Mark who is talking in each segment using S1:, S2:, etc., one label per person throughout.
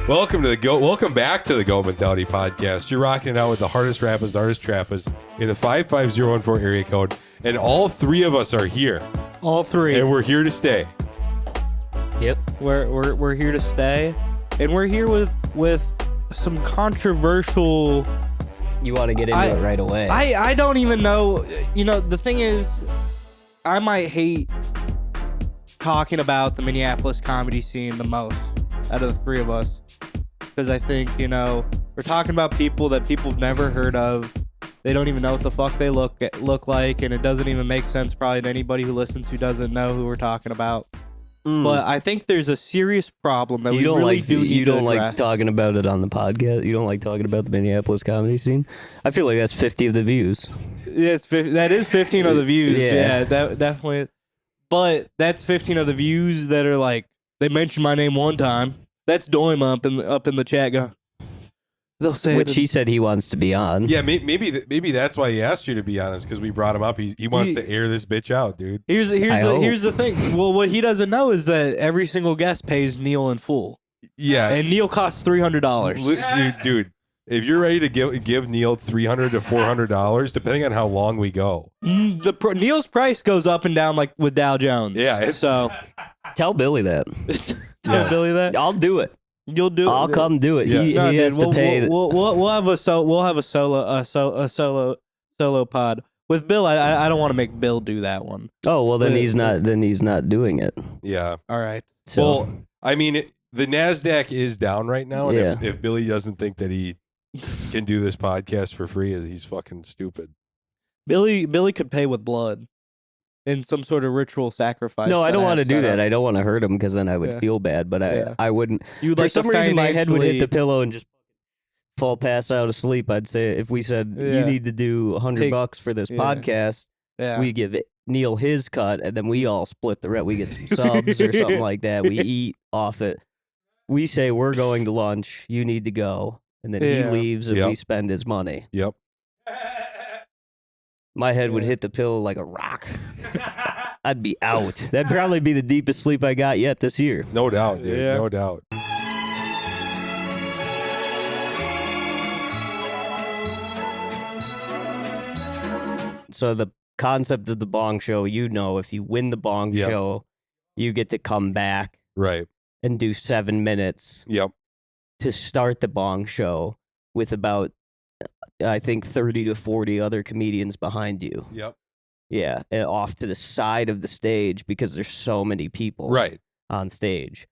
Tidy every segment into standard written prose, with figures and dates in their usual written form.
S1: Welcome back to the Go Mentality Podcast. You're rocking it out with the hardest rappers, artist trappers in the 55014 area code, and all three of us are here.
S2: All three,
S1: and we're here to stay.
S2: Yep, we're here to stay, and we're here with some controversial.
S3: You want to get into it right away?
S2: I don't even know. You know, the thing is, I might hate talking about the Minneapolis comedy scene the most out of the three of us. Because I think, you know, we're talking about people that people have never heard of. They don't even know what the fuck they look like, and it doesn't even make sense probably to anybody who listens who doesn't know who we're talking about. But I think there's a serious problem that we really do need to address.
S3: You don't like talking about it on the podcast? You don't like talking about the Minneapolis comedy scene? I feel like that's 50 of the views.
S2: Yes, that is 15 of the views. Yeah, definitely. But that's 15 of the views that are like, they mentioned my name one time. That's Doim up in the chat going. They'll say
S3: which he said he wants to be on.
S1: Yeah, maybe that's why he asked you to be honest, because we brought him up. He wants to air this bitch out, dude.
S2: Here's the thing. Well, what he doesn't know is that every single guest pays Neil in full.
S1: Yeah,
S2: and Neil costs $300.
S1: Dude, if you're ready to give Neil $300 to $400, depending on how long we go,
S2: Neil's price goes up and down like with Dow Jones.
S1: Yeah,
S2: so
S3: tell Billy that.
S2: Tell Billy that.
S3: I'll do it.
S2: You'll do it.
S3: I'll come do it.
S2: Yeah.
S3: He has to pay.
S2: We'll have a solo pod with Bill. I don't want to make Bill do that one.
S3: Oh well, then he's not. Then he's not doing it.
S1: Yeah.
S2: All right.
S3: So,
S1: well, I mean, the NASDAQ is down right now, and if Billy doesn't think that he can do this podcast for free, he's fucking stupid.
S2: Billy could pay with blood. In some sort of ritual sacrifice.
S3: No, I don't want to do that. I don't want to hurt him because then I would feel bad. But I wouldn't. For some reason, my head would hit the pillow and just pass out asleep. I'd say if we said you need to do $100 for this podcast, we give Neil his cut, and then we all split the rest. We get some subs or something like that. We eat off it. We say we're going to lunch. You need to go, and then he leaves, and we spend his money.
S1: Yep.
S3: My head would hit the pillow like a rock. I'd be out. That'd probably be the deepest sleep I got yet this year.
S1: No doubt, dude. Yeah. No doubt.
S3: So the concept of the Bong Show, you know, if you win the Bong Show, you get to come back and do 7 minutes to start the Bong Show with about, I think, 30 to 40 other comedians behind you.
S1: Yep.
S3: Yeah, and off to the side of the stage because there's so many people on stage.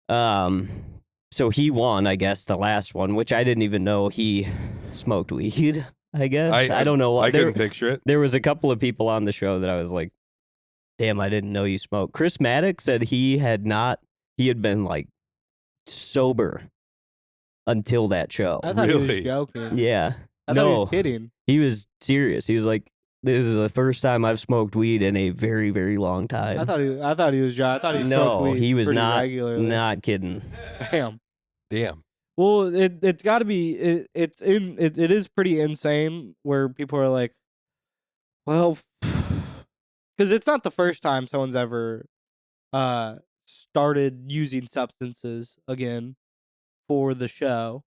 S3: So he won, I guess, the last one, which I didn't even know he smoked weed, I guess. I don't know.
S1: I couldn't picture it.
S3: There was a couple of people on the show that I was like, damn, I didn't know you smoked. Chris Maddox said he had been like sober until that show.
S2: I thought he was joking.
S3: Yeah.
S2: I thought he was kidding.
S3: He was serious. He was like, this is the first time I've smoked weed in a very, very long time.
S2: I thought he was joking. I thought he smoked weed
S3: he was
S2: regularly.
S3: Not kidding.
S1: Damn.
S2: Well, it's got to be it is pretty insane where people are like, well, because it's not the first time someone's ever started using substances again for the show.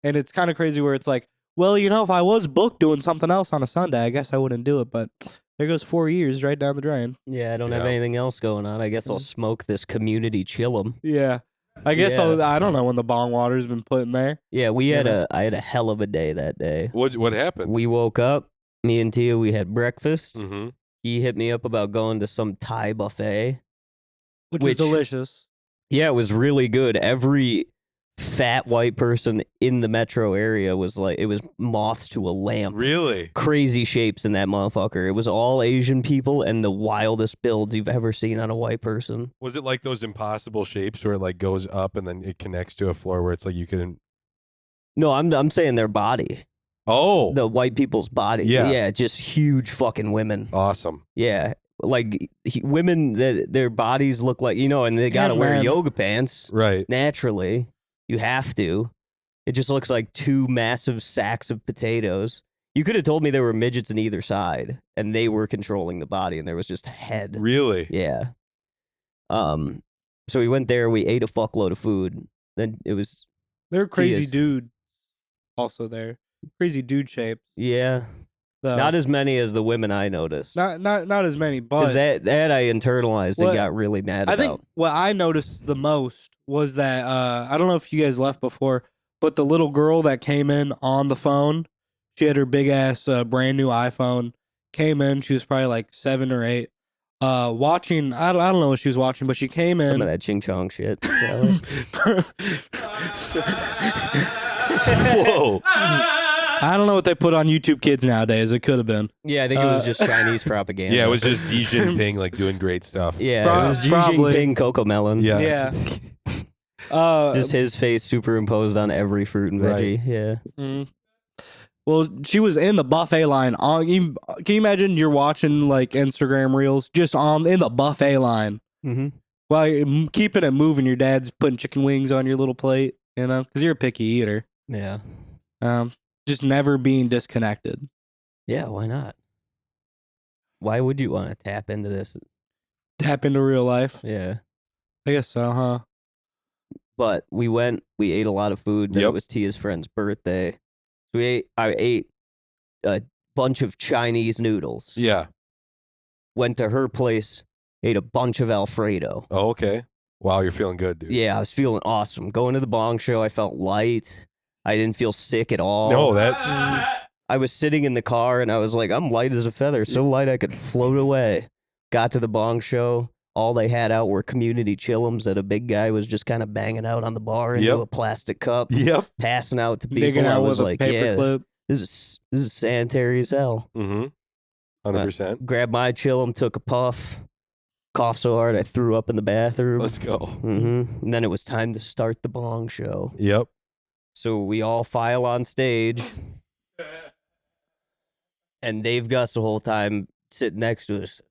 S2: And it's kind of crazy where it's like, well, you know, if I was booked doing something else on a Sunday, I guess I wouldn't do it. But there goes 4 years right down the drain.
S3: Yeah, I don't have anything else going on. I guess I'll smoke this community chillum.
S2: Yeah. I guess I don't know when the bong water's been put in there.
S3: Yeah, I had a hell of a day that day.
S1: What happened?
S3: We woke up, me and Tia, we had breakfast.
S1: Mm-hmm.
S3: He hit me up about going to some Thai buffet.
S2: Which is delicious.
S3: Yeah, it was really good. Every fat white person in the metro area was like, it was moths to a lamp.
S1: Really?
S3: Crazy shapes in that motherfucker. It was all Asian people and the wildest builds you've ever seen on a white person.
S1: Was it like those impossible shapes where it like goes up and then it connects to a floor where it's like you can...
S3: No, I'm saying their body.
S1: Oh.
S3: The white people's body.
S1: Yeah.
S3: Yeah, just huge fucking women.
S1: Awesome.
S3: Yeah. Like women that their bodies look like, you know, and they got to wear yoga pants.
S1: Right.
S3: Naturally. You have to. It just looks like two massive sacks of potatoes. You could have told me there were midgets on either side, and they were controlling the body, and there was just a head.
S1: Really?
S3: Yeah. So we went there. We ate a fuckload of food. then it was.
S2: They're crazy dude. Also there, crazy dude shapes.
S3: Yeah. Not as many as the women I noticed.
S2: Not as many, but
S3: because that I internalized and got really mad about. I think
S2: what I noticed the most was that I don't know if you guys left before, but the little girl that came in on the phone, she had her big ass brand new iPhone. Came in, she was probably like 7 or 8. Watching, I don't know what she was watching, but she came in.
S3: Some of that ching chong shit.
S1: Whoa.
S2: I don't know what they put on YouTube Kids nowadays. It could have been.
S3: Yeah, I think it was just Chinese propaganda.
S1: Yeah, it was just Xi Jinping like doing great stuff.
S3: Yeah, it was Xi Jinping Coco Melon.
S1: Yeah.
S3: Just his face superimposed on every fruit and veggie. Right. Yeah.
S2: Mm. Well, she was in the buffet line. Can you imagine you're watching like Instagram reels just in the buffet line?
S3: Mm-hmm.
S2: While you're keeping it moving, your dad's putting chicken wings on your little plate, because you're a picky eater.
S3: Yeah.
S2: Just never being disconnected.
S3: Yeah, why not? Why would you want to tap into this?
S2: Tap into real life?
S3: Yeah.
S2: I guess so, huh?
S3: But we ate a lot of food. Yep. It was Tia's friend's birthday. So I ate a bunch of Chinese noodles.
S1: Yeah.
S3: Went to her place, ate a bunch of Alfredo.
S1: Oh, okay. Wow, you're feeling good, dude.
S3: Yeah, I was feeling awesome. Going to the bong show, I felt light. I didn't feel sick at all.
S1: No,
S3: I was sitting in the car and I was like, I'm light as a feather, so light I could float away. Got to the bong show. All they had out were community chillums that a big guy was just kind of banging out on the bar into a plastic cup.
S1: Yep.
S3: Passing out to people.
S2: Digging out
S3: I was
S2: with
S3: like,
S2: a paper clip.
S3: This is sanitary as hell.
S1: Mm-hmm. 100%.
S3: Grabbed my chillum, took a puff. Coughed so hard I threw up in the bathroom.
S1: Let's go.
S3: Mm-hmm. And then it was time to start the bong show.
S1: Yep.
S3: So we all file on stage. And Dave Gus the whole time sitting next to us,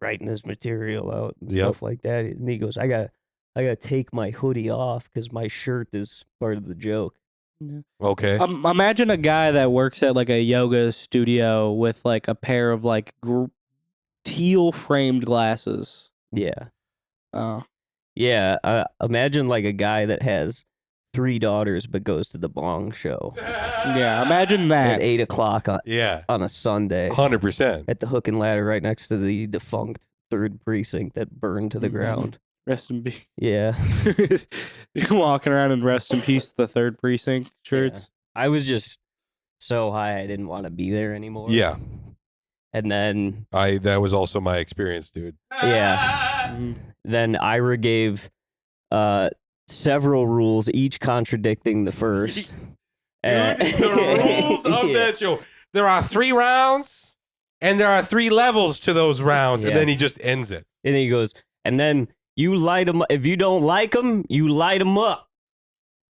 S3: writing his material out and stuff like that. And he goes, I got to take my hoodie off because my shirt is part of the joke.
S2: Yeah.
S1: Okay.
S2: Imagine a guy that works at like a yoga studio with like a pair of like teal framed glasses.
S3: Yeah.
S2: Oh.
S3: Yeah. Imagine like a guy that has 3 daughters but goes to the bong show.
S2: Yeah. Imagine that
S3: at 8:00 on a Sunday.
S1: 100%.
S3: At the Hook and Ladder right next to the defunct 3rd precinct that burned to the ground.
S2: Rest in peace.
S3: Yeah.
S2: You're walking around in rest in peace, the 3rd precinct shirts.
S3: Yeah. I was just so high I didn't want to be there anymore.
S1: Yeah.
S3: And then
S1: that was also my experience, dude.
S3: Yeah. Then Ira gave several rules, each contradicting the first.
S1: Dude, the rules of that show. There are 3 rounds, and there are 3 levels to those rounds, and then he just ends it.
S3: And he goes, and then you light them up. If you don't like them, you light them up.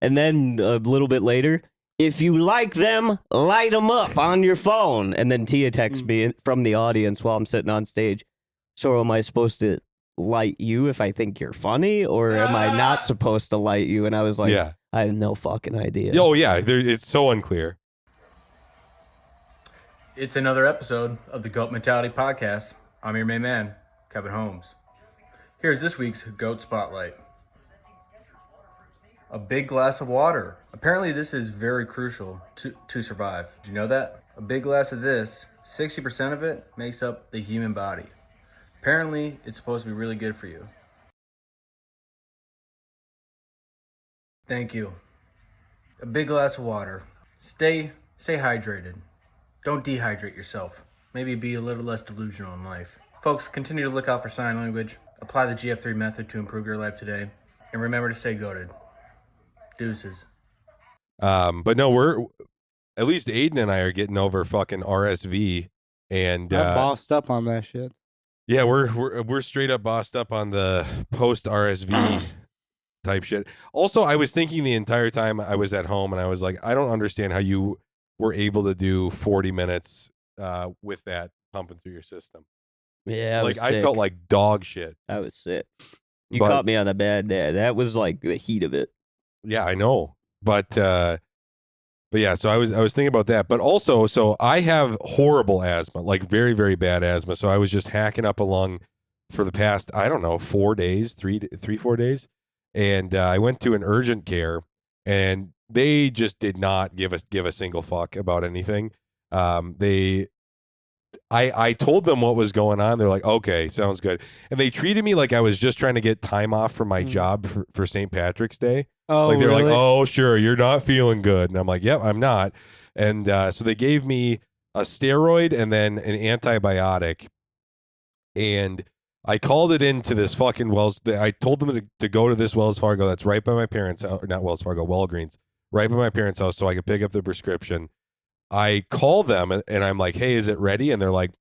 S3: And then a little bit later, if you like them, light them up on your phone. And then Tia texts me from the audience while I'm sitting on stage. So am I supposed to light you if I think you're funny, or am I not supposed to light you? And I was like, I have no fucking idea.
S1: Oh, yeah. It's so unclear.
S4: It's another episode of the Goat Mentality Podcast. I'm your main man, Kevin Holmes. Here's this week's Goat Spotlight. A big glass of water. Apparently this is very crucial to survive. Did you know that? A big glass of this, 60% of it makes up the human body. Apparently it's supposed to be really good for you. Thank you. A big glass of water. Stay hydrated. Don't dehydrate yourself. Maybe be a little less delusional in life. Folks, continue to look out for sign language. Apply the GF3 method to improve your life today. And remember to stay goated. Deuces.
S1: But no, at least Aiden and I are getting over fucking RSV, and
S2: I'm bossed up on that shit.
S1: Yeah, we're straight up bossed up on the post RSV type shit. Also, I was thinking the entire time I was at home, and I was like, I don't understand how you were able to do 40 minutes with that pumping through your system.
S3: Yeah,
S1: I felt like dog shit.
S3: I was sick. You caught me on a bad day. That was like the heat of it.
S1: Yeah, I know. But yeah, so I was thinking about that. But also, so I have horrible asthma, like very, very bad asthma. So I was just hacking up a lung for the past, I don't know, 4 days, 4 days. And I went to an urgent care, and they just did not give a single fuck about anything. I told them what was going on. They're like, okay, sounds good. And they treated me like I was just trying to get time off from my job for St. Patrick's Day.
S2: Oh,
S1: like they're
S2: really?
S1: like, oh, sure, you're not feeling good. And I'm like, yep, I'm not. And so they gave me a steroid and then an antibiotic. And I called it into this fucking I told them to go to this Wells Fargo that's right by my parents' house, or not Wells Fargo, Walgreens, right by my parents' house, so I could pick up the prescription. I call them and I'm like, hey, is it ready? And they're like,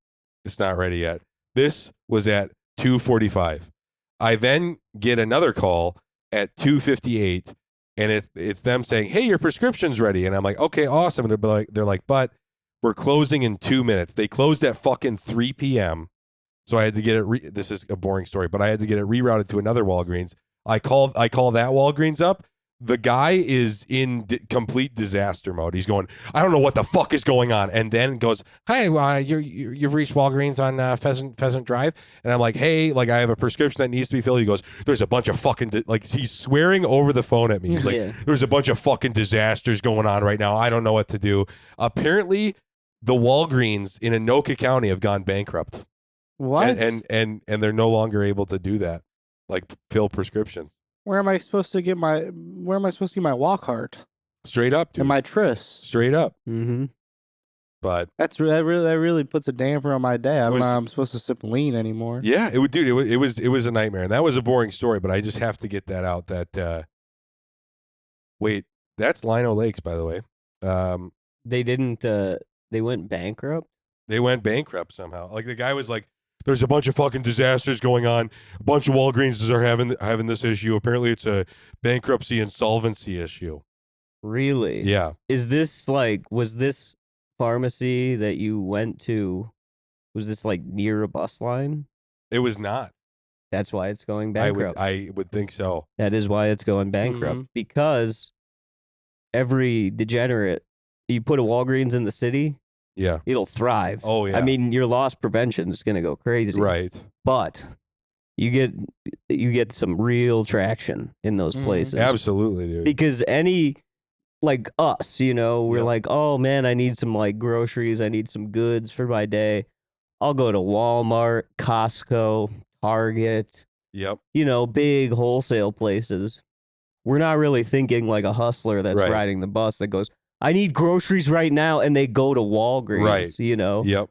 S1: it's not ready yet. This was at 2:45. I then get another call at 2:58, and it's them saying, hey, your prescription's ready. And I'm like, okay, awesome. And they're like, but we're closing in 2 minutes. They closed at fucking 3 p.m. So I had to get it. This is a boring story, but I had to get it rerouted to another Walgreens. I call that Walgreens up. The guy is in complete disaster mode. He's going, I don't know what the fuck is going on, and then goes, "Hi, you've reached Walgreens on Pheasant Drive," and I'm like, "Hey, like I have a prescription that needs to be filled." He goes, "There's a bunch of fucking like he's swearing over the phone at me. He's like, "There's a bunch of fucking disasters going on right now. I don't know what to do." Apparently, the Walgreens in Anoka County have gone bankrupt.
S2: What?
S1: And they're no longer able to do that, like fill prescriptions.
S2: Where am I supposed to get my Walkart?
S1: Straight up, dude.
S2: And my Tris.
S1: Straight up.
S3: Mm-hmm.
S1: But
S2: that really puts a damper on my day. I don't know how I'm supposed to sip lean anymore.
S1: Yeah, it would, dude. It was a nightmare, and that was a boring story. But I just have to get that out. That wait, that's Lino Lakes, by the way.
S3: They didn't. They went bankrupt.
S1: They went bankrupt somehow. Like the guy was like, "There's a bunch of fucking disasters going on. A bunch of Walgreens are having this issue. Apparently, it's a bankruptcy insolvency issue."
S3: Really?
S1: Yeah.
S3: Is this was this pharmacy that you went to? Was this like near a bus line?
S1: It was not.
S3: That's why it's going bankrupt.
S1: I would think so.
S3: That is why it's going bankrupt because every degenerate, you put a Walgreens in the city.
S1: Yeah.
S3: It'll thrive.
S1: Oh, yeah.
S3: I mean, your loss prevention is going to go crazy.
S1: Right.
S3: But you get some real traction in those places.
S1: Absolutely, dude.
S3: Because like us, we're like, oh man, I need some like groceries. I need some goods for my day. I'll go to Walmart, Costco, Target.
S1: Yep.
S3: Big wholesale places. We're not really thinking like a hustler that's riding the bus that goes, I need groceries right now, and they go to Walgreens,
S1: right. Yep.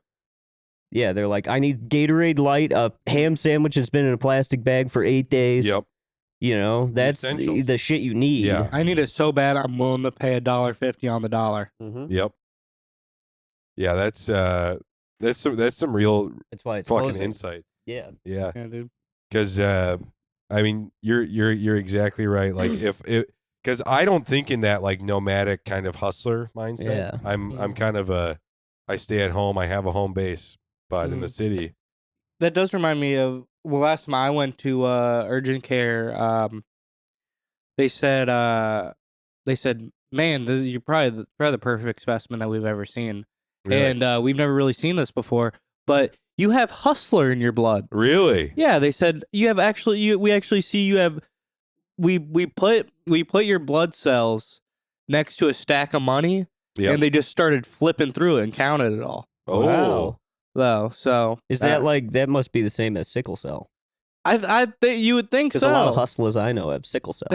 S3: Yeah, they're like, I need Gatorade Light, a ham sandwich that's been in a plastic bag for 8 days.
S1: Yep.
S3: That's the shit you need.
S1: Yeah.
S2: I need it so bad, I'm willing to pay $1.50 on the dollar.
S3: Mm-hmm.
S1: Yep. Yeah, that's some real
S3: that's why it's
S1: fucking
S3: closing.
S1: insight.
S3: Yeah.
S1: Yeah.
S2: Yeah, dude.
S1: Because I mean, you're exactly right. Like because I don't think in that like nomadic kind of hustler mindset.
S3: Yeah.
S1: I'm kind of I stay at home. I have a home base, but in the city.
S2: That does remind me of last time I went to urgent care. They said, man, you're probably the perfect specimen that we've ever seen,
S1: Really?
S2: and we've never really seen this before. But you have hustler in your blood.
S1: Really?
S2: Yeah, they said you have we actually see you have. We put your blood cells next to a stack of money, and they just started flipping through it and counted it all.
S1: Oh.
S3: Wow.
S2: Though, so
S3: is that that must be the same as sickle cell?
S2: I think you would think so.
S3: Because a lot of hustlers I know have sickle cell.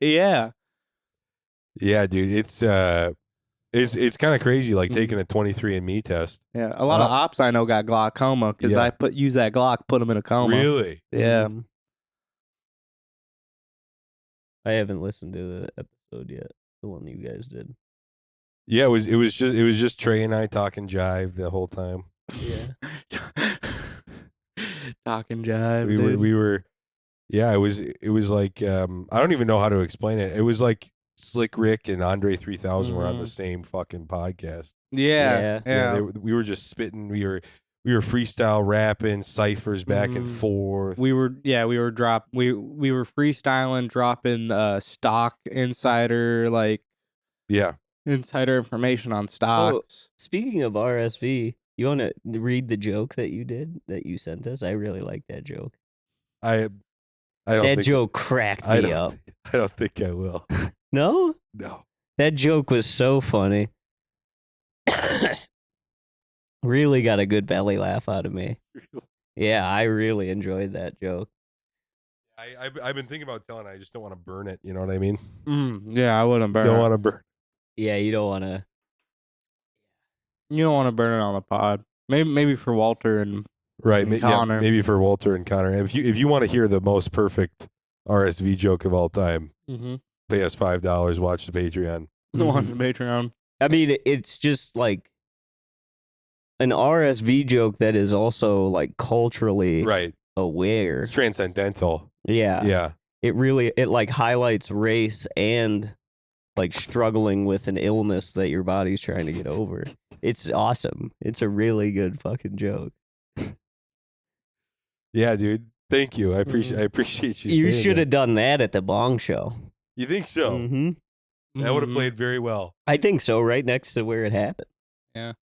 S2: Yeah.
S1: Yeah, dude. It's kind of crazy, like taking a 23andMe test.
S2: Yeah, a lot of ops I know got glaucoma because I use that Glock, put them in a coma.
S1: Really?
S2: Yeah.
S3: I haven't listened to the episode yet, the one you guys did.
S1: Yeah, it was just Trey and I talking jive the whole time.
S3: Yeah.
S2: Talking jive.
S1: We were yeah, it was like I don't even know how to explain it. It was like Slick Rick and Andre 3000 were on the same fucking podcast.
S2: Yeah.
S1: We were just spitting. We were freestyle rapping, ciphers back and forth.
S2: We were freestyling, dropping stock insider insider information on stocks.
S3: Oh, speaking of RSV, you want to read the joke that you sent us? I really like that joke.
S1: I don't
S3: that
S1: think
S3: joke cracked me up.
S1: I don't think I will.
S3: No?
S1: No.
S3: That joke was so funny. Really got a good belly laugh out of me. Yeah, I really enjoyed that joke.
S1: I've been thinking about telling. I just don't want to burn it. You know what I mean?
S2: Yeah, I wouldn't burn
S1: Don't
S2: it.
S1: want to burn.
S3: Yeah, you don't want to.
S2: You don't want to burn it on the pod. Maybe for Walter and
S1: Right.
S2: and Connor.
S1: Yeah, maybe for Walter and Connor. If you want to hear the most perfect RSV joke of all time, pay us $5. Watch the Patreon.
S2: Watch the Patreon.
S3: I mean, it's just like an RSV joke that is also like culturally
S1: Right.
S3: aware.
S1: It's transcendental.
S3: Yeah.
S1: Yeah.
S3: It like highlights race and like struggling with an illness that your body's trying to get over. It's awesome. It's a really good fucking joke.
S1: Yeah, dude. Thank you. I appreciate you.
S3: You should have done that at the Bong Show.
S1: You think so?
S3: Mm-hmm.
S1: That would have played very well.
S3: I think so. Right next to where it happened.
S2: Yeah.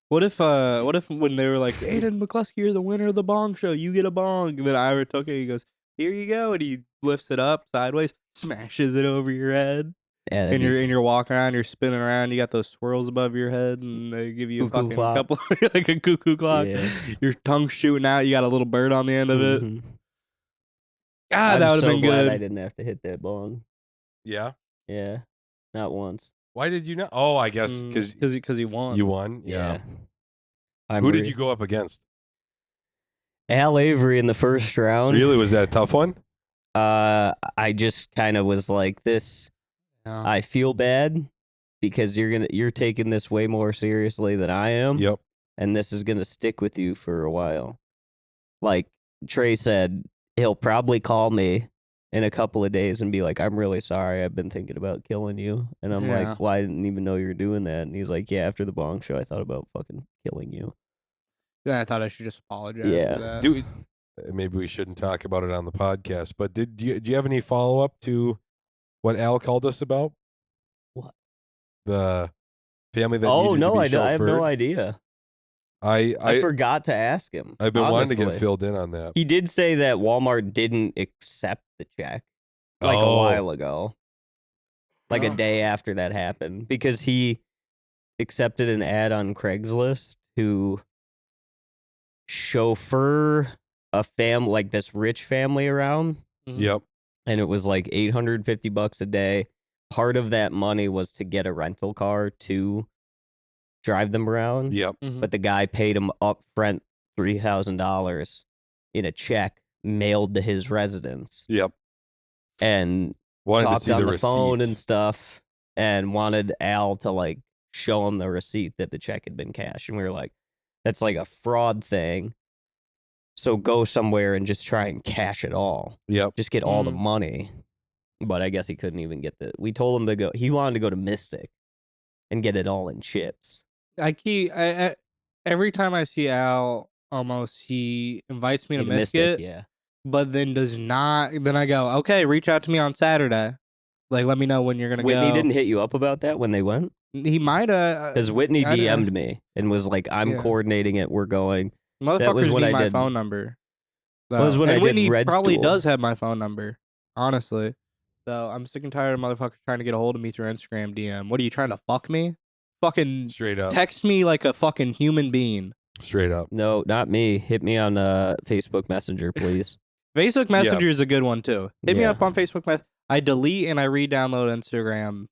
S2: What if when they were like, Aiden McCluskey, you're the winner of the Bong Show, you get a bong. And then Ira took it. He goes, here you go, and he lifts it up sideways, smashes it over your head.
S3: Yeah,
S2: and you're walking around, you're spinning around, you got those swirls above your head, and they give you a
S3: cuckoo
S2: fucking
S3: clock.
S2: couple like a cuckoo clock.
S3: Yeah.
S2: Your tongue's shooting out, you got a little bird on the end of it. God,
S3: I'm
S2: that would have
S3: so
S2: been
S3: glad
S2: good.
S3: I didn't have to hit that bong.
S1: Yeah.
S3: Yeah, not once.
S1: Why did you not? Oh, I guess because
S2: he won.
S1: You won. Yeah.
S3: Who
S1: did you go up against?
S3: Al Avery in the first round.
S1: Really? Was that a tough one?
S3: I just kind of was like this.
S2: Yeah.
S3: I feel bad because you're taking this way more seriously than I am.
S1: Yep.
S3: And this is gonna stick with you for a while. Like Trey said, he'll probably call me in a couple of days and be like, I'm really sorry, I've been thinking about killing you. And I'm like, well, I didn't even know you were doing that. And he's like, yeah, after the Bong Show, I thought about fucking killing you.
S2: Yeah, I thought I should just apologize for that.
S1: Dude, maybe we shouldn't talk about it on the podcast, but do you have any follow-up to what Al called us about?
S3: What?
S1: The family that
S3: Oh,
S1: needed
S3: no,
S1: to be
S3: I have no
S1: chauffeured?
S3: idea.
S1: I
S3: forgot to ask him.
S1: I've been wanting to
S3: honestly.
S1: get filled in on that.
S3: He did say that Walmart didn't accept the check like a while ago. Like a day after that happened. Because he accepted an ad on Craigslist to chauffeur a like this rich family around.
S1: Yep.
S3: And it was like $850 a day. Part of that money was to get a rental car to drive them around.
S1: Yep.
S3: But the guy paid him up front $3,000 in a check mailed to his residence.
S1: Yep.
S3: And talked on the phone and stuff, and wanted Al to like show him the receipt that the check had been cashed. And we were like, that's like a fraud thing. So go somewhere and just try and cash it all.
S1: Yep.
S3: Just get all the money. But I guess he couldn't even get we told him to go. He wanted to go to Mystic and get it all in chips.
S2: Every time I see Al, almost he invites me to Mystic,
S3: yeah.
S2: But then does not. Then I go, okay, reach out to me on Saturday. Like, let me know when you're gonna go.
S3: Whitney didn't hit you up about that when they went?
S2: He might have.
S3: Because Whitney DM'd me and was like, I'm coordinating it. We're going.
S2: Motherfuckers need my phone number.
S3: That was when I did
S2: Whitney
S3: Red
S2: probably
S3: Stool.
S2: does have my phone number, honestly. So I'm sick and tired of motherfuckers trying to get a hold of me through Instagram DM. What are you trying to fuck me? Fucking
S1: straight up.
S2: Text me like a fucking human being.
S1: Straight up.
S3: No, not me. Hit me on Facebook Messenger, please.
S2: Facebook Messenger is a good one too. Hit me up on Facebook Messenger. I delete and I re-download Instagram.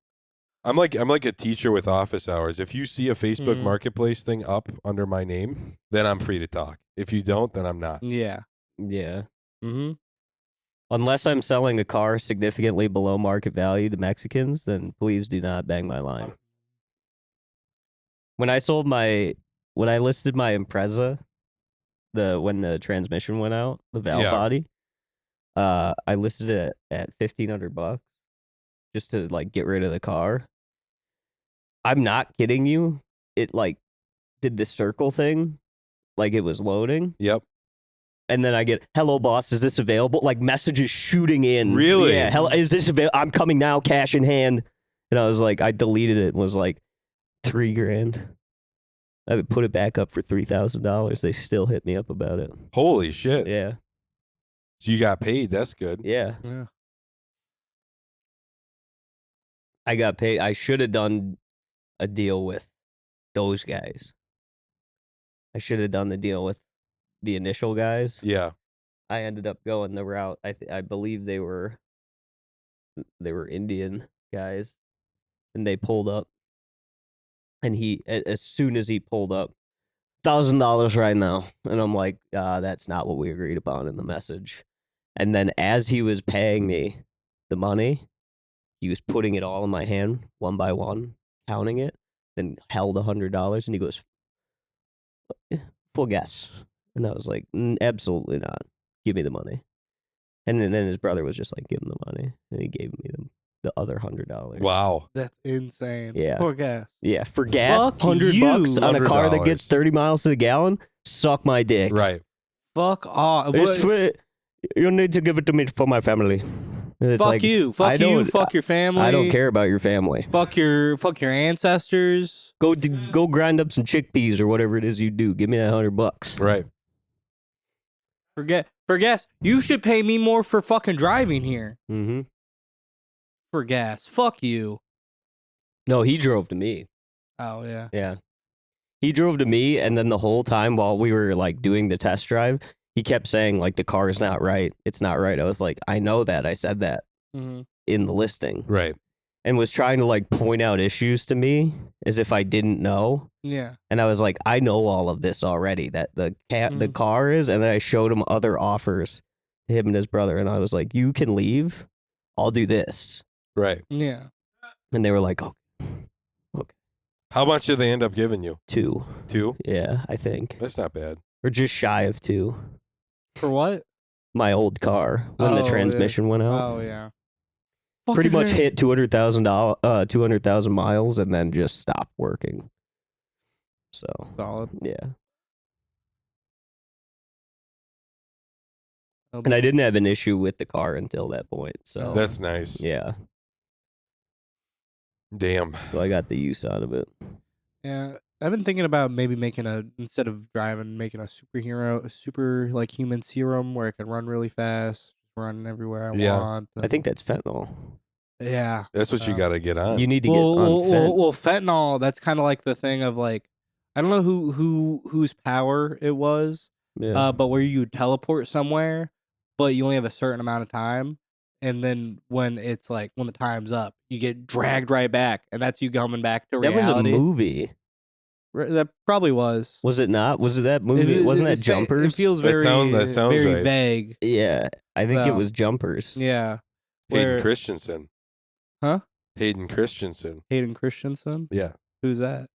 S1: I'm like a teacher with office hours. If you see a Facebook Marketplace thing up under my name, then I'm free to talk. If you don't, then I'm not.
S2: Yeah.
S3: Yeah.
S2: Mm-hmm.
S3: Unless I'm selling a car significantly below market value to Mexicans, then please do not bang my line. When I listed my Impreza, when the transmission went out, the valve body, I listed it at $1,500 just to like get rid of the car. I'm not kidding you. It like did the circle thing, like it was loading.
S1: Yep.
S3: And then I get, hello, boss, is this available? Like messages shooting in.
S1: Really?
S3: Yeah. Hell, is this available? I'm coming now, cash in hand. And I was like, I deleted it and was like, $3,000. I would put it back up for $3,000. They still hit me up about it.
S1: Holy shit.
S3: Yeah.
S1: So you got paid. That's good.
S3: Yeah.
S2: Yeah.
S3: I got paid. I should have done a deal with those guys. I should have done the deal with the initial guys.
S1: Yeah.
S3: I ended up going the route. I believe they were Indian guys, and they pulled up. And as soon as he pulled up, $1,000 right now, and I'm like, that's not what we agreed upon in the message. And then as he was paying me the money, he was putting it all in my hand, one by one, counting it, then held $100, and he goes, full gas. And I was like, absolutely not. Give me the money. And then his brother was just like, give him the money. And he gave me the other $100.
S1: Wow.
S2: That's insane.
S3: Yeah.
S2: For gas.
S3: Yeah, for gas,
S2: Fuck
S3: $100 on a car that
S1: $100.
S3: gets 30 miles to the gallon, suck my dick.
S1: Right.
S2: Fuck off.
S3: You need to give it to me for my family. It's
S2: Fuck
S3: like,
S2: you. Fuck you. Fuck your family.
S3: I don't care about your family.
S2: Fuck your ancestors.
S3: Go grind up some chickpeas or whatever it is you do. Give me that $100.
S1: Right.
S2: For gas. You should pay me more for fucking driving here.
S3: Mm-hmm.
S2: For gas. Fuck you.
S3: No, he drove to me.
S2: Oh, yeah.
S3: Yeah. He drove to me, and then the whole time while we were like doing the test drive, he kept saying like the car is not right. It's not right. I was like, I know that. I said that in the listing.
S1: Right.
S3: And was trying to like point out issues to me as if I didn't know.
S2: Yeah.
S3: And I was like, I know all of this already. That the car is, and then I showed him other offers to him and his brother, and I was like, you can leave. I'll do this.
S1: Right.
S2: Yeah.
S3: And they were like, oh, okay.
S1: How much did they end up giving you?
S3: 2.
S1: 2?
S3: Yeah, I think.
S1: That's not bad.
S3: Or just shy of 2.
S2: For what?
S3: My old car when the transmission went out.
S2: Oh, yeah.
S3: Pretty much hit 200,000 miles and then just stopped working. So
S2: solid.
S3: Yeah. And I didn't have an issue with the car until that point. So
S1: that's nice.
S3: Yeah.
S1: Damn.
S3: So I got the use out of it.
S2: Yeah. I've been thinking about maybe instead of driving, making a super like human serum where I can run really fast, run everywhere I want.
S3: I think that's fentanyl.
S2: Yeah.
S1: That's what you got to get on.
S3: You need to get on
S2: well, fentanyl, that's kind of like the thing of like, I don't know whose power it was, but where you teleport somewhere, but you only have a certain amount of time. And then when the time's up, you get dragged right back. And that's you coming back to reality.
S3: That was a movie.
S2: That probably was.
S3: Was it not? Was it that movie? Wasn't that Jumpers?
S2: It feels very,
S1: that sounds
S2: very
S1: right.
S2: vague.
S3: Yeah, I think it was Jumpers.
S2: Yeah.
S1: Hayden Christensen.
S2: Huh?
S1: Hayden Christensen.
S2: Hayden Christensen?
S1: Yeah.
S2: Who's that?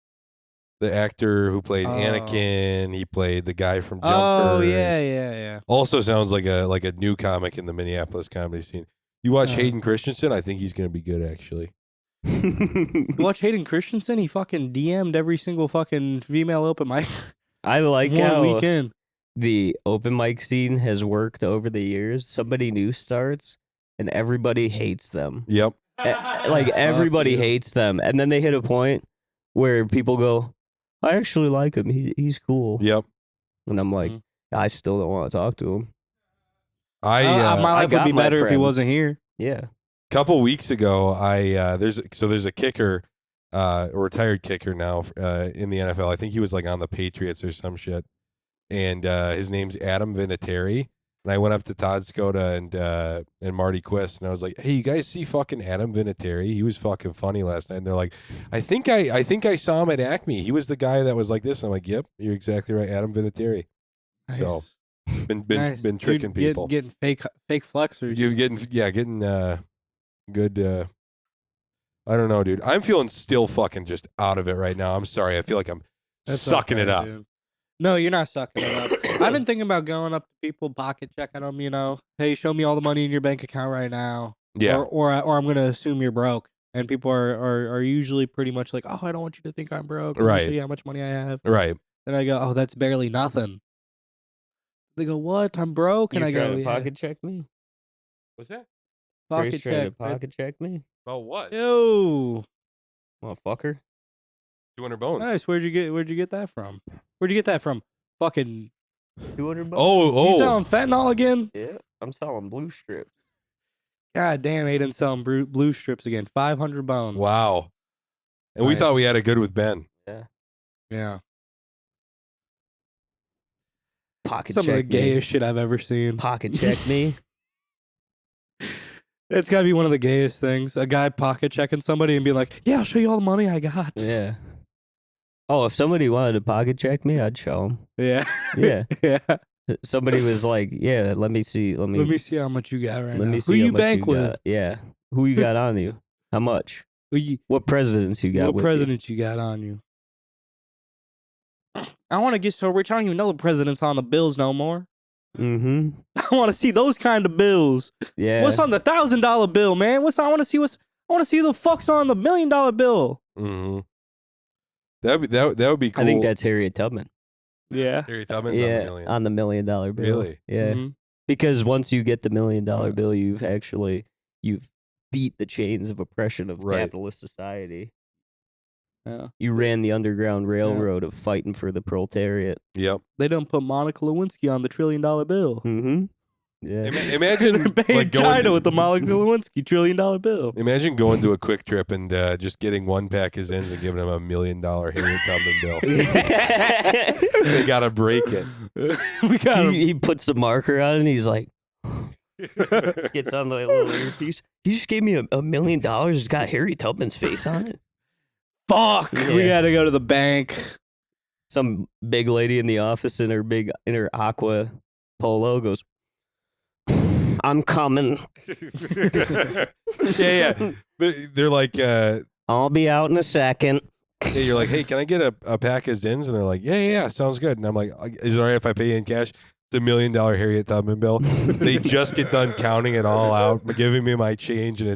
S1: The actor who played Anakin. He played the guy from Jumpers.
S2: Oh, yeah.
S1: Also sounds like a new comic in the Minneapolis comedy scene. You watch Hayden Christensen? I think he's going to be good, actually.
S2: You watch Hayden Christensen? He fucking DM'd every single fucking female open mic.
S3: I like how
S2: weekend.
S3: The open mic scene has worked over the years. Somebody new starts, and everybody hates them.
S1: Yep.
S3: Like, everybody hates them. And then they hit a point where people go, I actually like him. He's cool.
S1: Yep.
S3: And I'm like, I still don't want to talk to him.
S2: My life would be better if he wasn't here.
S3: Yeah.
S1: Couple weeks ago, there's a kicker, a retired kicker now in the NFL. I think he was like on the Patriots or some shit, and his name's Adam Vinatieri. And I went up to Todd Skoda and Marty Quist, and I was like, "Hey, you guys see fucking Adam Vinatieri? He was fucking funny last night." And they're like, "I think I saw him at Acme. He was the guy that was like this." And I'm like, "Yep, you're exactly right, Adam Vinatieri."
S2: Nice.
S1: So been
S2: Nice.
S1: tricking people,
S2: getting fake flexors.
S1: You getting good. I don't know, dude. I'm feeling still fucking just out of it right now. I'm sorry. I feel like I'm sucking it up.
S2: Dude. No, you're not sucking it up. I've been thinking about going up to people, pocket checking them. You know, hey, show me all the money in your bank account right now.
S1: Yeah.
S2: Or I'm gonna assume you're broke, and people are usually pretty much like, oh, I don't want you to think I'm broke.
S1: Right.
S2: Show you how much money I have.
S1: Right.
S2: Then I go, oh, that's barely nothing. They go, what? I'm broke, and I go,
S3: to pocket check me.
S1: What's that?
S2: Pocket check.
S3: Pocket check me.
S1: About what?
S2: Yo,
S3: motherfucker.
S1: 200 bones.
S2: Nice. Where'd you get that from? Where'd you get that from? Fucking
S3: 200 bucks.
S1: Oh.
S2: You selling fentanyl again?
S3: Yeah, I'm selling blue strips.
S2: God damn, Aiden's selling blue strips again. 500 bones.
S1: Wow. And we thought we had it good with Ben.
S2: Yeah.
S3: Pocket
S2: Some
S3: check
S2: of the gayest shit I've ever seen.
S3: Pocket check me.
S2: It's got to be one of the gayest things. A guy pocket checking somebody and being like, "Yeah, I'll show you all the money I got."
S3: Yeah. Oh, if somebody wanted to pocket check me, I'd show them.
S2: Yeah.
S3: Yeah.
S2: Yeah.
S3: Somebody was like, "Yeah, let me see how
S2: much you got right now.
S3: Let me see
S2: who
S3: how
S2: you
S3: much
S2: bank
S3: you
S2: with?
S3: got. Yeah, who you got on you? How much? What presidents you got?
S2: What
S3: with
S2: presidents you got on you? I want to get so rich. I don't even know the presidents on the bills no more.
S3: Mm-hmm.
S2: I want to see those kind of bills.
S3: Yeah.
S2: What's on the $1,000 bill, man? I want to see the fuck's on the $1 million bill.
S1: Mm-hmm. That would be cool.
S3: I think that's Harriet Tubman.
S2: Yeah.
S1: Harriet Tubman's on the million.
S3: On the $1 million bill.
S1: Really?
S3: Yeah.
S2: Mm-hmm.
S3: Because once you get the $1 million bill, you've beat the chains of oppression of capitalist society.
S2: Yeah.
S3: You ran the Underground Railroad of fighting for the proletariat.
S1: Yep.
S2: They don't put Monica Lewinsky on the $1 trillion bill.
S3: Mm-hmm. Yeah.
S1: Imagine
S2: like China with the Monica Lewinsky $1 trillion bill.
S1: Imagine going to a Quick Trip and just getting one pack of Zins and giving them $1 million Harriet Tubman bill. They gotta break it.
S3: He puts the marker on and he's like, gets on the little earpiece. You just gave me $1 million. It's got Harriet Tubman's face on it.
S2: Fuck. Yeah. We gotta go to the bank.
S3: Some big lady in the office in her aqua polo goes, "I'm coming."
S1: Yeah. They're like,
S3: "I'll be out in a second."
S1: Yeah, you're like, "Hey, can I get a pack of Zins?" And they're like, yeah, sounds good. And I'm like, "Is it all right if I pay you in cash?" It's $1 million Harriet Tubman bill. They just get done counting it all out, giving me my change, and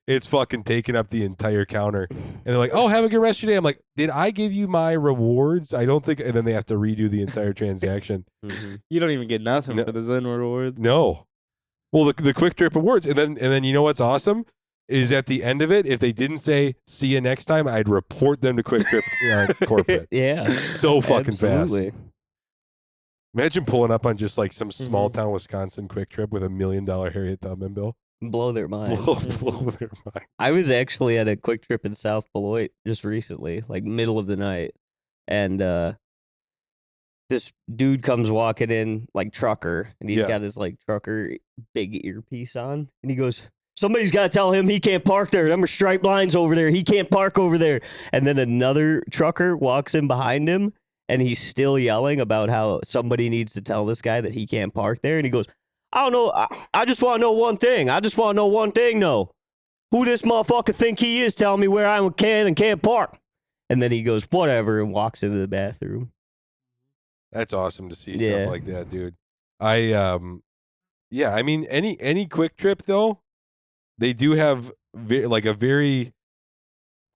S1: it's fucking taking up the entire counter. And they're like, "Oh, have a good rest of your day." I'm like, "Did I give you my rewards?" I don't think. And then they have to redo the entire transaction.
S2: Mm-hmm. You don't even get nothing for the Zen rewards.
S1: No. Well, the Quick Trip awards, and then you know what's awesome is at the end of it, if they didn't say "see you next time," I'd report them to Quick Trip corporate.
S3: Yeah,
S1: so fucking
S3: absolutely.
S1: fast. Imagine pulling up on just like some small town Wisconsin Quick Trip with $1 million Harriet Tubman bill.
S3: Blow their mind.
S1: Blow their mind.
S3: I was actually at a Quick Trip in South Beloit just recently, like middle of the night, and this dude comes walking in like trucker, and he's got his like trucker big earpiece on, and he goes, "Somebody's got to tell him he can't park there. Them are striped lines over there. He can't park over there." And then another trucker walks in behind him, and he's still yelling about how somebody needs to tell this guy that he can't park there. And he goes, "I don't know. I just want to know one thing. I just want to know one thing, though. Who this motherfucker think he is telling me where I can and can't park?" And then he goes, "Whatever," and walks into the bathroom.
S1: That's awesome to see stuff like that, dude. I mean, any Quick Trip though, they do have like a very,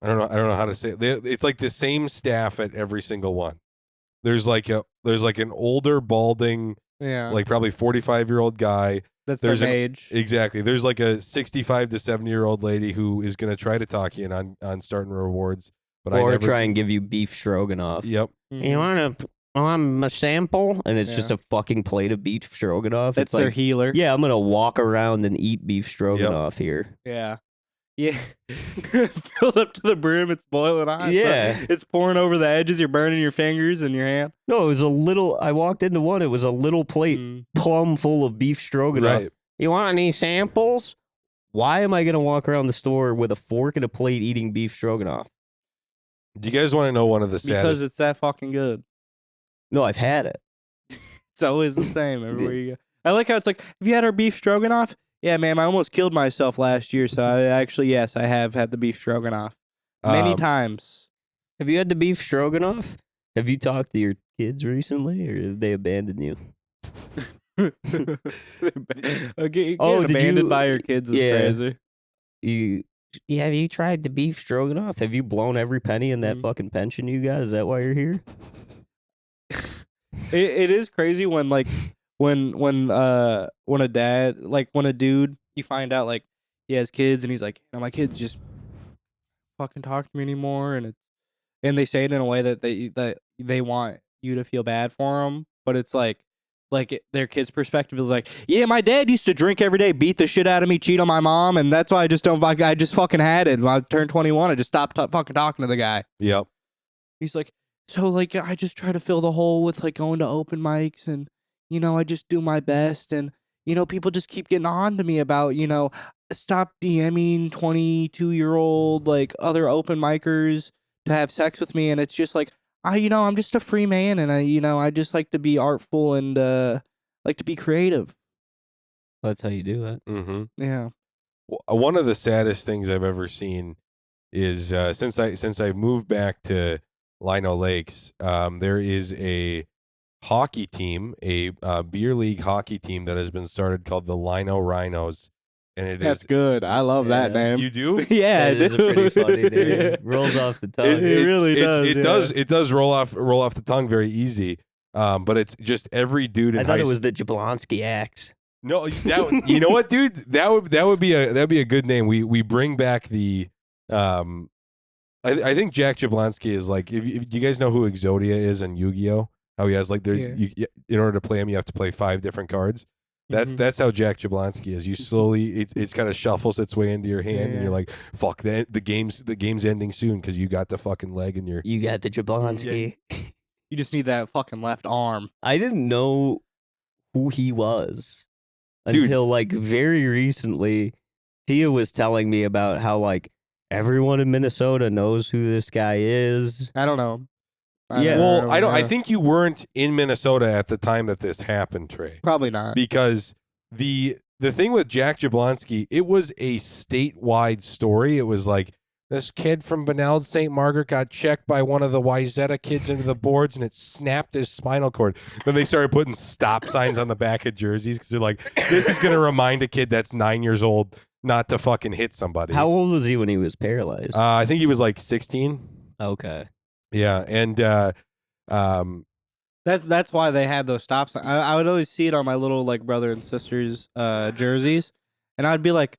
S1: I don't know how to say it. It's like the same staff at every single one. There's like an older balding, like probably 45-year-old guy.
S2: That's their age.
S1: Exactly. There's like a 65 to 70-year-old lady who is going to try to talk you in on starting rewards, but
S3: try and give you beef stroganoff.
S1: Yep.
S3: Mm-hmm. You want a sample? And it's just a fucking plate of beef stroganoff.
S2: That's
S3: it's
S2: their healer.
S3: Yeah, I'm gonna walk around and eat beef stroganoff here.
S2: Yeah. Filled up to the brim, it's boiling hot.
S3: Yeah.
S2: So it's pouring over the edges, you're burning your fingers and your hand.
S3: No, it was I walked into one, it was a little plate plumb full of beef stroganoff.
S1: Right.
S3: You want any samples? Why am I gonna walk around the store with a fork and a plate eating beef stroganoff?
S1: Do you guys want to know one of the saddest?
S2: Because it's that fucking good.
S3: No, I've had it.
S2: It's always the same everywhere you go. I like how it's like, have you had our beef stroganoff? Yeah, ma'am, I almost killed myself last year, so yes, I have had the beef stroganoff. Many times.
S3: Have you had the beef stroganoff? Have you talked to your kids recently, or have they abandoned you?
S2: Abandoned by your kids is crazy.
S3: Have you tried the beef stroganoff? Have you blown every penny in that fucking pension you got? Is that why you're here?
S2: It is crazy when a dude, you find out like he has kids and he's like, my kids just fucking talk to me anymore, and they say it in a way that they want you to feel bad for them, but it's like their kid's perspective is like, yeah, my dad used to drink every day, beat the shit out of me, cheat on my mom, and that's why I just don't. I just fucking had it. When I turned 21, I just stopped fucking talking to the guy.
S1: Yep.
S2: He's like, so like I just try to fill the hole with like going to open mics, and I just do my best, and people just keep getting on to me about stop DMing 22-year-old like other open micers to have sex with me, and it's just like. I'm just a free man, and I just like to be artful and like to be creative.
S3: That's how you do it.
S1: Mm-hmm.
S2: Yeah.
S1: One of the saddest things I've ever seen is since I moved back to Lino Lakes, there is a hockey team, a beer league hockey team that has been started called the Lino Rhinos. And
S2: That's good. I love that name.
S1: You do?
S2: Yeah,
S3: it is a pretty funny name.
S2: Yeah.
S3: Rolls off the tongue.
S2: It really does.
S1: It does roll off the tongue very easy. But it's just every dude in
S3: I thought it was the Jablonski Axe.
S1: No, you know what, dude? That'd be a good name. We bring back the I think Jack Jablonski is like if you guys know who Exodia is in Yu-Gi-Oh? How he has like in order to play him you have to play 5 different cards. That's how Jack Jablonski is. You slowly it kind of shuffles its way into your hand, and you're like, "Fuck that! The game's ending soon because you got the fucking leg in your."
S3: You got the Jablonski.
S2: You just need that fucking left arm.
S3: I didn't know who he was until like very recently. Tia was telling me about how like everyone in Minnesota knows who this guy is.
S2: I don't know.
S1: I think you weren't in Minnesota at the time that this happened, Trey.
S2: Probably not.
S1: Because the thing with Jack Jablonski, it was a statewide story. It was like this kid from Benald St. Margaret got checked by one of the Wyzetta kids into the boards, and it snapped his spinal cord. Then they started putting stop signs on the back of jerseys because they're like, this is going to remind a kid that's 9 years old not to fucking hit somebody.
S3: How old was he when he was paralyzed?
S1: I think he was like 16.
S3: Okay.
S1: Yeah, and
S2: that's why they had those stops. I would always see it on my little like brother and sister's jerseys, and I'd be like,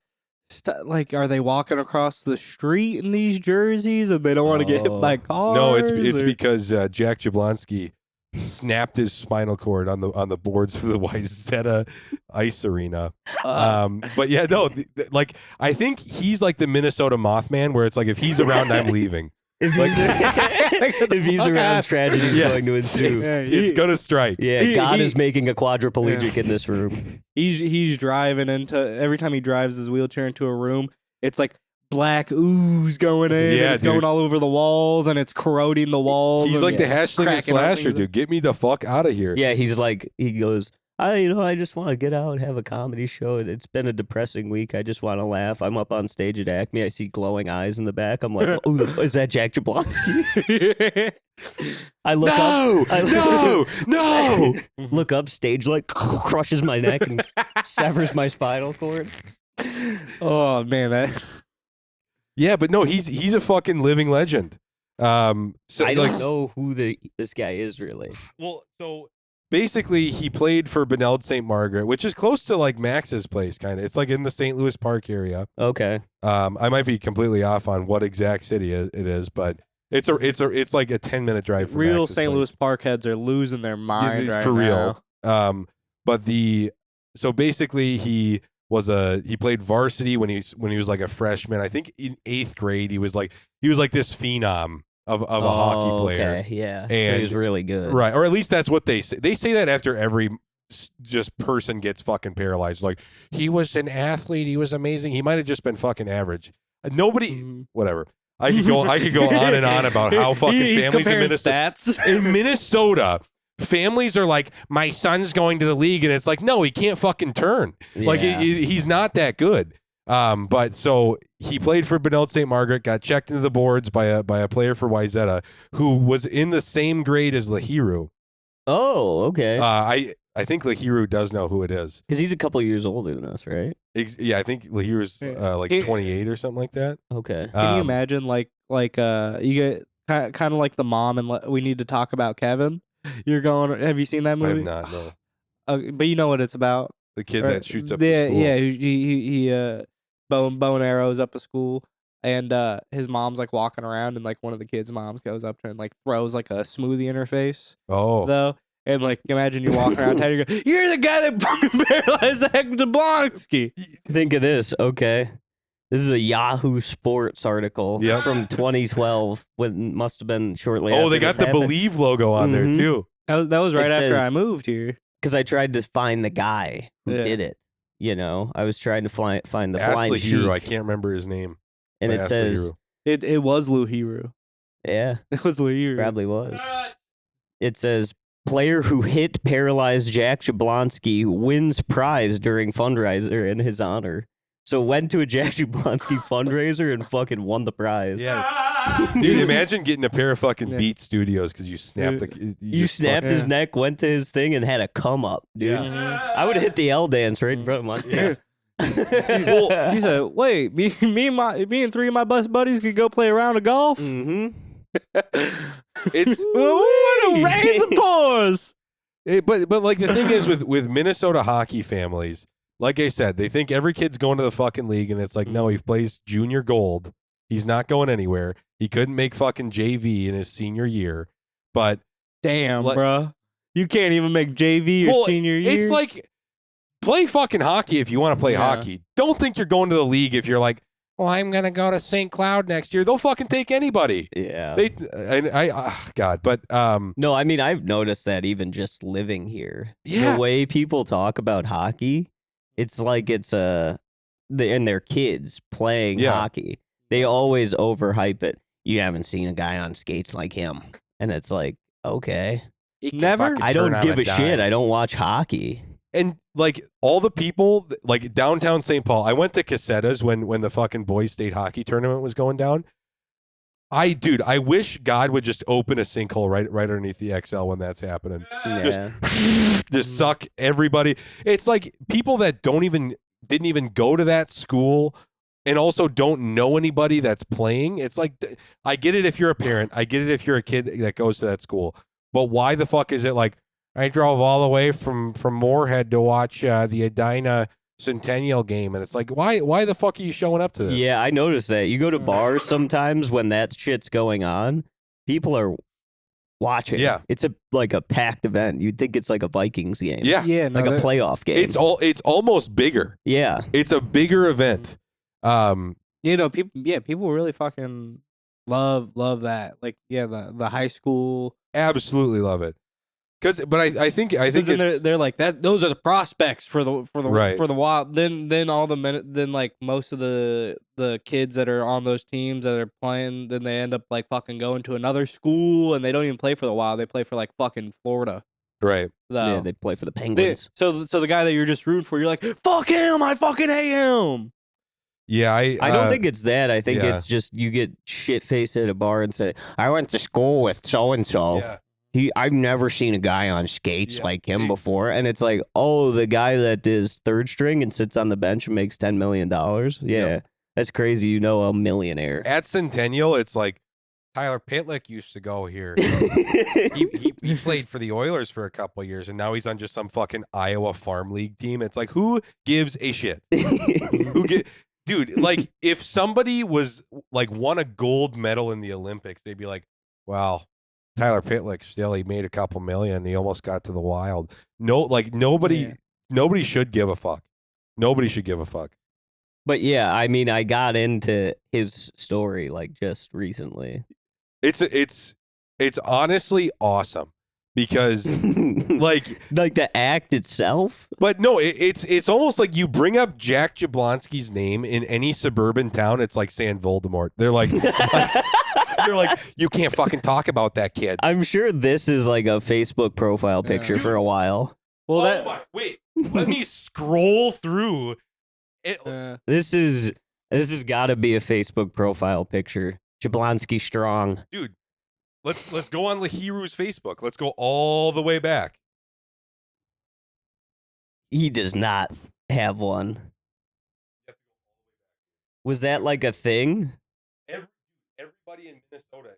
S2: like, are they walking across the street in these jerseys and they don't want to get hit by cars?
S1: No, it's because Jack Jablonski snapped his spinal cord on the boards of the Wyzetta Ice Arena. But yeah, no, like I think he's like the Minnesota Mothman, where it's like if he's around, I'm leaving.
S3: If he's around, tragedy's going to ensue.
S1: It's gonna strike.
S3: Yeah, God is making a quadriplegic in this room.
S2: He's driving into every time he drives his wheelchair into a room, it's like black ooze going in.
S1: Yeah,
S2: and it's going all over the walls and it's corroding the walls.
S1: He's like the Hashling slasher, dude. Get me the fuck out of here.
S3: Yeah, he's like he goes. I just want to get out and have a comedy show. It's been a depressing week. I just want to laugh. I'm up on stage at Acme. I see glowing eyes in the back. I'm like, oh, is that Jack Jablonski? I look up. No. Look up. Stage like crushes my neck and severs my spinal cord.
S2: Oh man,
S1: Yeah, but no, he's a fucking living legend. So
S3: I don't know who this guy is really.
S1: Well, so. Basically, he played for Benald St. Margaret, which is close to like Max's place, kind of. It's like in the St. Louis Park area.
S3: Okay.
S1: I might be completely off on what exact city it is, but it's like a 10-minute drive. From
S2: real
S1: Max's
S2: St.
S1: place.
S2: Louis Park heads are losing their mind right
S1: for
S2: now.
S1: real. So basically, he played varsity when he was like a freshman. I think in 8th grade, he was like this phenom. Of a hockey player.
S3: Okay, yeah.
S1: And
S3: so he was really good.
S1: Right. Or at least that's what they say. They say that after every just person gets fucking paralyzed. Like, he was an athlete. He was amazing. He might have just been fucking average. Nobody, whatever. I could go on and on about how fucking families in Minnesota.
S2: Stats.
S1: In Minnesota, families are like, my son's going to the league. And it's like, no, he can't fucking turn.
S3: Yeah.
S1: Like, he's not that good. But so he played for Benald St. Margaret, got checked into the boards by a player for Wyzetta who was in the same grade as Lahiru.
S3: Oh, okay.
S1: I think Lahiru does know who it is.
S3: Because he's a couple years older than us, right?
S1: Yeah, I think Lahiru's like 28 or something like that.
S3: Okay.
S2: Can you imagine like you get kind of like the mom and We Need to Talk About Kevin? You're going. Have you seen that movie?
S1: I have not. No.
S2: But you know what it's about.
S1: The kid that shoots up the school.
S2: Yeah, he bow and arrows up a school, and his mom's like walking around, and like one of the kids' moms goes up to her and like throws like a smoothie in her face.
S1: Oh,
S2: though, And like, imagine you walking around town, you're the guy that fucking paralyzed Zach Jablonski.
S3: Think of this, okay? This is a Yahoo Sports article from 2012. When must have been shortly.
S1: Oh,
S3: after
S1: they got the
S3: happened.
S1: Believe logo on there too.
S2: That was right after I moved here.
S3: Because I tried to find the guy who did it. You know, I was trying to find the blind sheep.
S1: I can't remember his name.
S3: And it says
S2: it was Lou Hero.
S3: Yeah,
S2: it was Lou Hero.
S3: Probably was. It says player who hit paralyzed Jack Jablonski wins prize during fundraiser in his honor. So went to a Jack Jablonski fundraiser and fucking won the prize.
S1: Yeah. Dude, imagine getting a pair of fucking Beat Studios because you snapped
S3: you snapped his neck, went to his thing, and had a come up, dude. Yeah. I would have hit the L dance right in front of my
S2: he said, "Wait, me and three of my best buddies could go play a round of golf."
S3: Mm-hmm.
S2: It's what a raise applause.
S1: But like the thing is with Minnesota hockey families, like I said, they think every kid's going to the fucking league, and it's like, no, he plays junior gold. He's not going anywhere. He couldn't make fucking JV in his senior year. But
S2: damn, bro, you can't even make JV your senior year.
S1: It's like, play fucking hockey if you want to play hockey. Don't think you're going to the league if you're like, well, I'm gonna go to St. Cloud next year. They'll fucking take anybody.
S3: Yeah.
S1: God, but
S3: no, I mean, I've noticed that even just living here.
S1: Yeah.
S3: The way people talk about hockey, it's like it's and their kids playing hockey. They always overhype it. You haven't seen a guy on skates like him, and it's like, okay,
S2: never.
S3: I don't give a shit. I don't watch hockey.
S1: And like all the people, like downtown St. Paul, I went to Casetas when the fucking boys state hockey tournament was going down. I wish God would just open a sinkhole right underneath the XL when that's happening.
S3: Yeah.
S1: Just suck everybody. It's like people that didn't even go to that school and also don't know anybody that's playing. It's like, I get it if you're a parent. I get it if you're a kid that goes to that school. But why the fuck is it like, I drove all the way from Moorhead to watch the Edina Centennial game, and it's like, why the fuck are you showing up to this?
S3: Yeah, I noticed that. You go to bars sometimes when that shit's going on, people are watching.
S1: Yeah,
S3: it's like a packed event. You'd think it's like a Vikings game.
S1: Yeah,
S3: like a playoff game.
S1: It's almost bigger.
S3: Yeah,
S1: it's a bigger event.
S2: People really fucking love that. Like, the high school,
S1: absolutely love it. But I think
S2: they're like that. Those are the prospects for the
S1: right.
S2: for the Wild. Then all the then like most of the kids that are on those teams that are playing, then they end up like fucking going to another school, and they don't even play for the Wild. They play for like fucking Florida.
S1: Right.
S3: Yeah, they play for the Penguins.
S2: So the guy that you're just rooting for, you're like, fuck him. I fucking hate him.
S1: Yeah, I
S3: don't think it's that. I think it's just you get shit faced at a bar and say, I went to school with so and so. I've never seen a guy on skates like him before. And it's like, oh, the guy that is third string and sits on the bench and makes $10 million. Yeah, that's crazy. You know, a millionaire.
S1: At Centennial, it's like, Tyler Pitlick used to go here. he played for the Oilers for a couple of years, and now he's on just some fucking Iowa Farm League team. It's like, who gives a shit? Dude, like, if somebody was, like, won a gold medal in the Olympics, they'd be like, wow. Tyler Pitlick still, he made a couple million. He almost got to the Wild. No, like nobody should give a fuck. Nobody should give a fuck.
S3: But yeah, I mean, I got into his story like just recently.
S1: It's honestly awesome because like
S3: the act itself.
S1: But no, it's almost like you bring up Jack Jablonski's name in any suburban town. It's like saying Voldemort. They're like. They're like, you can't fucking talk about that kid.
S3: I'm sure this is like a Facebook profile picture for a while.
S2: Well,
S1: wait, let me scroll through.
S3: This is got to be a Facebook profile picture. Jablonski strong,
S1: dude. Let's go on Lahiru's Facebook. Let's go all the way back.
S3: He does not have one. Was that like a thing?
S1: Everybody in Minnesota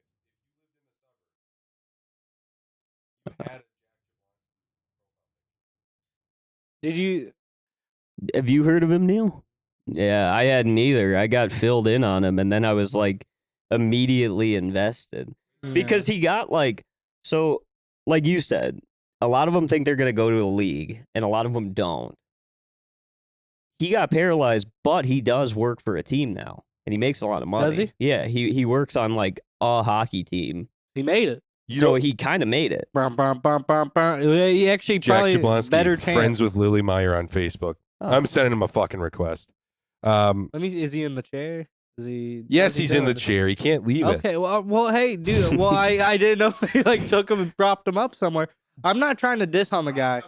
S3: have you heard of him, Neil? Yeah, I hadn't either. I got filled in on him, and then I was like immediately invested because he got like, so like you said, a lot of them think they're going to go to a league, and a lot of them don't. He got paralyzed, but he does work for a team now, and he makes a lot of money.
S2: Does he?
S3: Yeah, he works on like a hockey team.
S2: He made it.
S3: So he kind of made it.
S2: He actually
S1: Jack
S2: probably
S1: Jablonski,
S2: better chance.
S1: friends with Lily Meyer on Facebook.
S3: Oh.
S1: I'm sending him a fucking request.
S2: Let me. Is he in the chair? Is he?
S1: Yes, he's in the chair. He can't leave it.
S2: Okay. Well, hey, dude. Well, I didn't know if they like took him and propped him up somewhere. I'm not trying to diss on the guy.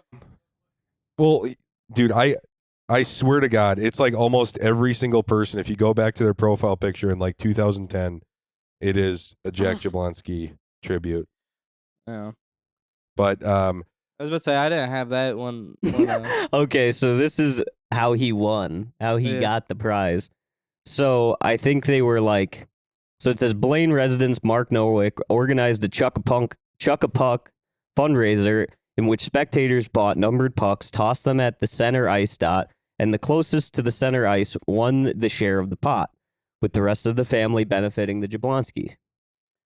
S1: Well, dude, I swear to God, it's like almost every single person. If you go back to their profile picture in like 2010, it is a Jack Jablonski tribute.
S2: Yeah.
S1: But
S2: I was about to say I didn't have that one.
S3: Okay, so this is how he won, how he got the prize. So I think they were like, so it says Blaine residents Mark Nowick organized a Chuck a Puck fundraiser in which spectators bought numbered pucks, tossed them at the center ice dot, and the closest to the center ice won the share of the pot, with the rest of the family benefiting the Jablonskis.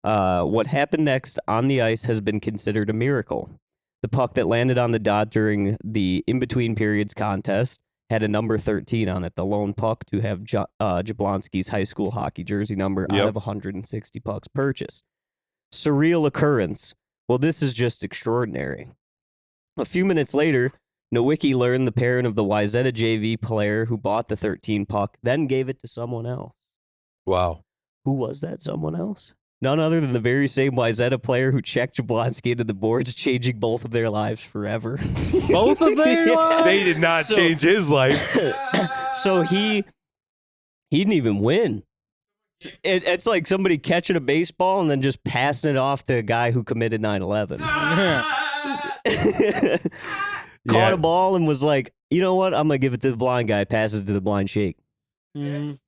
S3: What happened next on the ice has been considered a miracle. The puck that landed on the dot during the in-between periods contest had a number 13 on it, the lone puck to have Jablonski's high school hockey jersey number out of 160 pucks purchased. Surreal occurrence. Well, this is just extraordinary. A few minutes later, Nowicki learned the parent of the Wyzetta JV player who bought the 13 puck then gave it to someone else.
S1: wow.
S3: Who was that someone else? None other than the very same Wyzetta player who checked Jablonski into the boards, changing both of their lives forever.
S2: Both of their lives?
S1: They did not change his life.
S3: So he didn't even win. It's like somebody catching a baseball and then just passing it off to a guy who committed 9/11. Caught a ball and was like, you know what? I'm going to give it to the blind guy. Passes to the blind shake.
S2: Mm.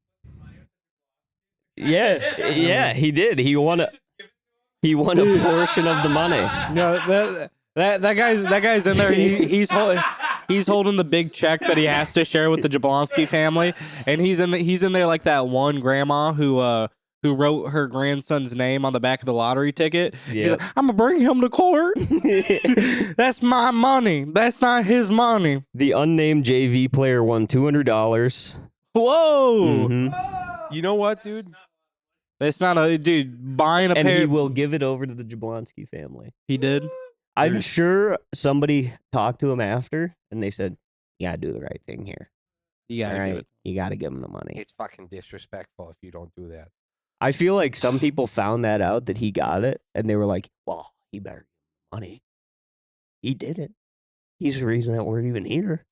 S3: Yeah, he did. He won a portion of the money.
S2: No, that guy's in there. He's holding the big check that he has to share with the Jablonski family, and he's in there like that one grandma who wrote her grandson's name on the back of the lottery ticket.
S3: Yeah.
S2: She's like, I'm gonna bring him to court. That's my money. That's not his money.
S3: The unnamed JV player won $200.
S2: Whoa.
S3: Mm-hmm.
S1: You know what, dude?
S2: That's not a dude buying a
S3: And
S2: pair.
S3: he will give it over to the Jablonski family.
S2: He did.
S3: I'm sure somebody talked to him after, and they said, "You gotta do the right thing here.
S2: You gotta do it.
S3: You gotta give him the money."
S1: It's fucking disrespectful if you don't do that.
S3: I feel like some people found that out that he got it, and they were like, "Well, he better give money. He did it. He's the reason that we're even here."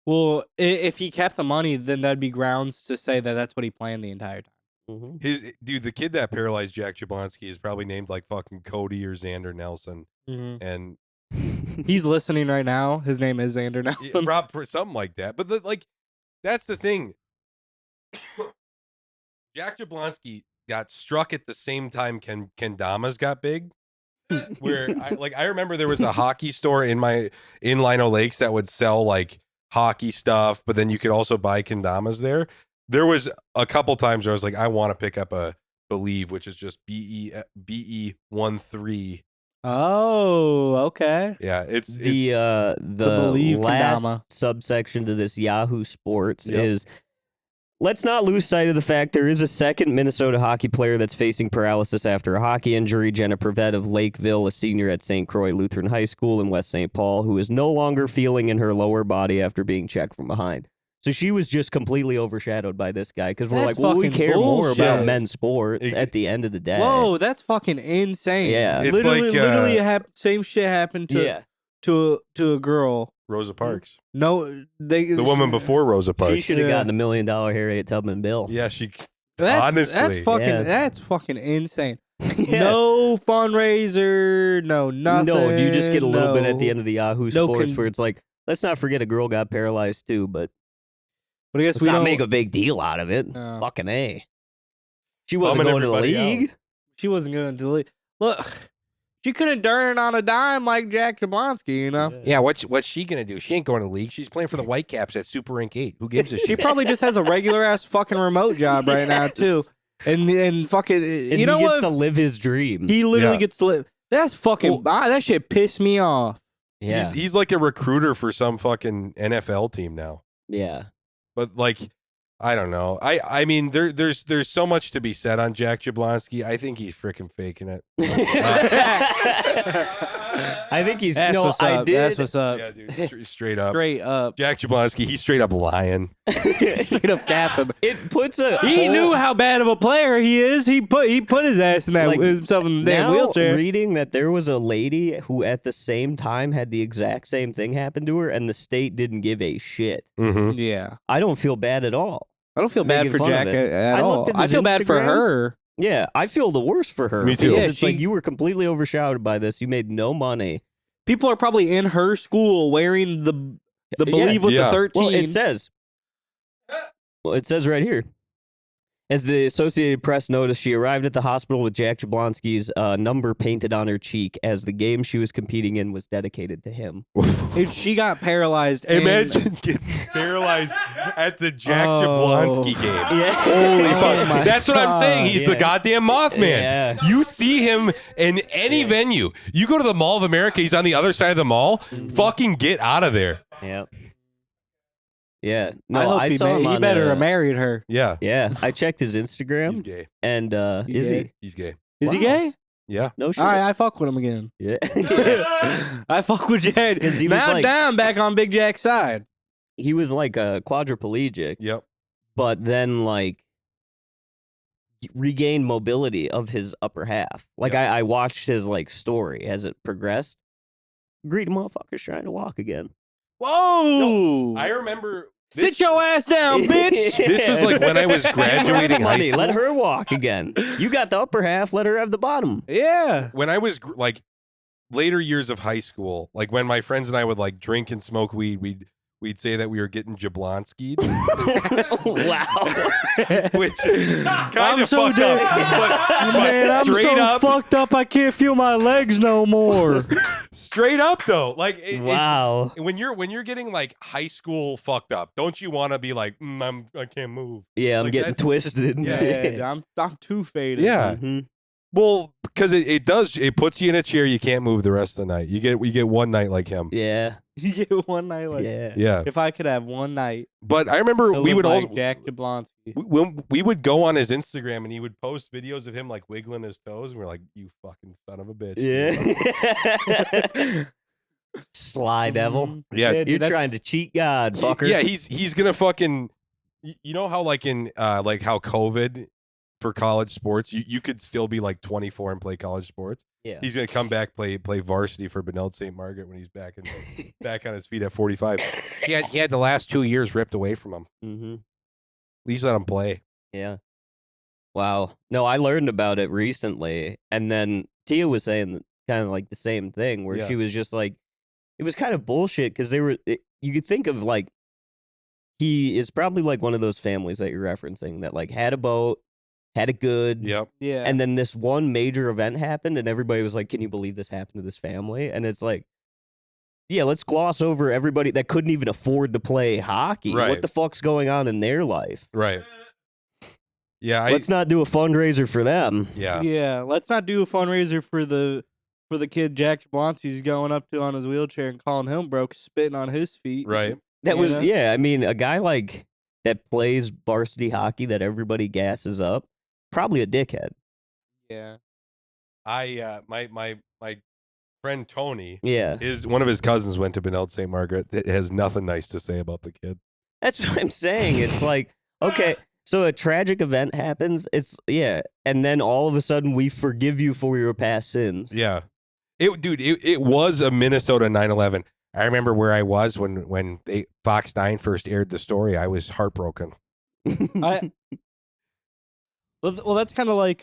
S2: Well, if he kept the money, then that'd be grounds to say that that's what he planned the entire time.
S3: Mm-hmm.
S1: The kid that paralyzed Jack Jablonski is probably named like fucking Cody or Xander Nelson, and
S2: he's listening right now. His name is Xander Nelson.
S1: Rob, for something like that. But that's the thing. Jack Jablonski got struck at the same time Kendamas got big. Where I remember there was a hockey store in Lino Lakes that would sell like hockey stuff, but then you could also buy kendamas there. There was a couple times where I was like, I want to pick up a Believe, which is just BE13.
S2: Oh, okay.
S1: Yeah, it's
S3: the
S2: Believe
S3: last
S2: kendama
S3: subsection to this Yahoo Sports is, let's not lose sight of the fact there is a second Minnesota hockey player that's facing paralysis after a hockey injury. Jenna Prevette of Lakeville, a senior at St. Croix Lutheran High School in West St. Paul, who is no longer feeling in her lower body after being checked from behind. So she was just completely overshadowed by this guy because we're
S2: That's
S3: like, well, we care more
S2: bullshit.
S3: about men's sports at the end of the day.
S2: Whoa, that's fucking insane.
S3: Yeah.
S1: It's
S2: literally,
S1: like,
S2: same shit happened to a girl.
S1: Rosa Parks.
S2: No,
S1: The woman before Rosa Parks.
S3: She should have gotten $1 million Harriet Tubman bill.
S1: Yeah,
S2: That's fucking insane. No fundraiser, no nothing.
S3: No, you just get a little bit at the end of the Yahoo Sports where it's like, let's not forget a girl got paralyzed too, but
S2: I guess
S3: let's
S2: we
S3: not
S2: don't
S3: make a big deal out of it.
S2: No.
S3: Fucking A. She wasn't going to the league.
S2: She wasn't going to the league. Look, she couldn't turn on a dime like Jack Jablonski, you know?
S1: Yeah, what's she gonna do? She ain't going to the league. She's playing for the Whitecaps at Super Inc. 8. Who gives a shit?
S2: She probably just has a regular ass fucking remote job right now too, and fucking.
S3: And
S2: you know
S3: he
S2: what?
S3: gets to live his dream.
S2: He literally gets to live. That's fucking. That shit pissed me off.
S3: Yeah.
S1: He's like a recruiter for some fucking NFL team now.
S3: Yeah.
S1: But like, I don't know. I mean, there's so much to be said on Jack Jablonski. I think he's freaking faking it.
S3: I think he's
S2: That's what's up. That's what's up.
S1: Yeah, dude, straight up.
S2: Straight up.
S1: Jack Jablonski, he's straight up lying.
S2: Straight up capping.
S3: It puts a
S2: He knew how bad of a player he is. He put his ass in that himself in the damn wheelchair.
S3: Reading that there was a lady who at the same time had the exact same thing happen to her, and the state didn't give a shit.
S1: Mm-hmm.
S2: Yeah.
S3: I don't feel bad at all.
S2: I don't feel bad for Jack at all. I feel bad for her.
S3: Yeah, I feel the worst for her.
S1: Me too.
S3: Because it's like you were completely overshadowed by this. You made no money.
S2: People are probably in her school wearing the Believe with the 13.
S3: Well, it says right here. As the Associated Press noticed, she arrived at the hospital with Jack Jablonski's number painted on her cheek as the game she was competing in was dedicated to him.
S2: And she got paralyzed.
S1: Imagine getting paralyzed at the Jack Jablonski game.
S3: Yeah.
S1: Holy fuck. That's what I'm saying. He's the goddamn Mothman.
S3: Yeah.
S1: You see him in any venue. You go to the Mall of America, he's on the other side of the mall. Fucking get out of there.
S3: Yeah. Yeah. No,
S2: I hope
S3: he
S2: better have married her.
S1: Yeah.
S3: Yeah. I checked his Instagram.
S1: He's gay.
S3: And
S2: He's
S3: is
S2: gay.
S3: he?
S1: He's gay.
S2: Is he gay?
S1: Yeah.
S3: No shit.
S2: All right, I fuck with him again.
S3: Yeah.
S2: I fuck with Jack.
S3: Because he
S2: now
S3: was like,
S2: down back on Big Jack's side.
S3: he was like a quadriplegic,
S1: Yep.
S3: but then like regained mobility of his upper half. Like I watched his like story as it progressed. Greedy motherfucker's trying to walk again.
S2: Whoa!
S1: I remember.
S2: Sit your ass down, bitch.
S1: This was like when I was graduating high
S3: Money,
S1: school.
S3: let her walk again. You got the upper half, let her have the bottom.
S2: Yeah.
S1: When I was like later years of high school, like when my friends and I would like drink and smoke weed, we'd say that we were getting Jablonski'd.
S3: Wow.
S1: Which kind of
S2: so
S1: fucked up.
S2: Man, I'm
S1: straight
S2: so
S1: up,
S2: fucked up I can't feel my legs no more.
S1: straight up though. Like
S3: Wow.
S1: when you're getting like high school fucked up, don't you want to be like, I can't move?
S3: Yeah, I'm
S1: Like,
S3: getting
S1: that's-
S3: twisted.
S2: Yeah, I'm too faded.
S1: Yeah.
S3: Mhm.
S1: Well, because it puts you in a chair, you can't move the rest of the night. You get one night like him.
S3: Yeah.
S2: You get one night like
S3: Yeah.
S1: Yeah.
S2: If I could have one night,
S1: But I remember
S2: to
S1: we
S2: live
S1: would
S2: like
S1: also
S2: Jack Jablonski.
S1: when we would go on his Instagram and he would post videos of him like wiggling his toes, and we're like, "You fucking son of a bitch!"
S3: Yeah. Sly devil.
S1: Yeah,
S3: You're trying to cheat God, fucker.
S1: Yeah, he's gonna fucking. You know how like in like how COVID for college sports, you could still be like 24 and play college sports.
S3: Yeah.
S1: He's gonna come back play varsity for Benilde St. Margaret when he's back on his feet at 45. He had the last 2 years ripped away from him.
S3: Mm-hmm.
S1: At least let him play.
S3: Yeah. Wow. No, I learned about it recently, and then Tia was saying kind of like the same thing, where she was just like, it was kind of bullshit because you could think of like, he is probably like one of those families that you're referencing that like had a boat, had a good,
S1: Yep.
S2: Yeah.
S3: and then this one major event happened, and everybody was like, "Can you believe this happened to this family?" And it's like, yeah, let's gloss over everybody that couldn't even afford to play hockey.
S1: Right.
S3: What the fuck's going on in their life?
S1: Right. Yeah.
S3: Let's not do a fundraiser for them.
S1: Yeah.
S2: Yeah, let's not do a fundraiser for the kid Jack Jablonski's going up to on his wheelchair and calling him broke, spitting on his feet.
S1: Right.
S3: That
S2: You
S3: was
S2: know?
S3: yeah. I mean, a guy like that plays varsity hockey that everybody gasses up, probably a dickhead.
S2: Yeah.
S1: My friend Tony,
S3: Yeah,
S1: one of his cousins went to Benilde St. Margaret. It has nothing nice to say about the kid.
S3: that's what I'm saying. It's like, okay, so a tragic event happens. It's and then all of a sudden we forgive you for your past sins.
S1: Yeah. It was a Minnesota 9/11. I remember where I was when Fox 9 first aired the story. I was heartbroken.
S2: Well, that's kind of like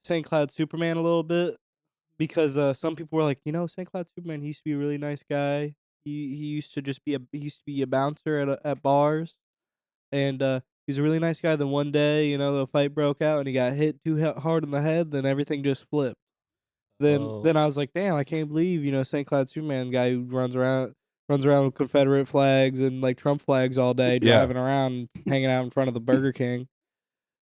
S2: St. Cloud Superman a little bit, because some people were like, St. Cloud Superman, he used to be a really nice guy. He used to just be a bouncer at bars, and he's a really nice guy. Then one day, the fight broke out and he got hit too hard in the head. Then everything just flipped. Then I was like, damn, I can't believe St. Cloud Superman, guy who runs around with Confederate flags and like Trump flags all day, driving around, hanging out in front of the Burger King.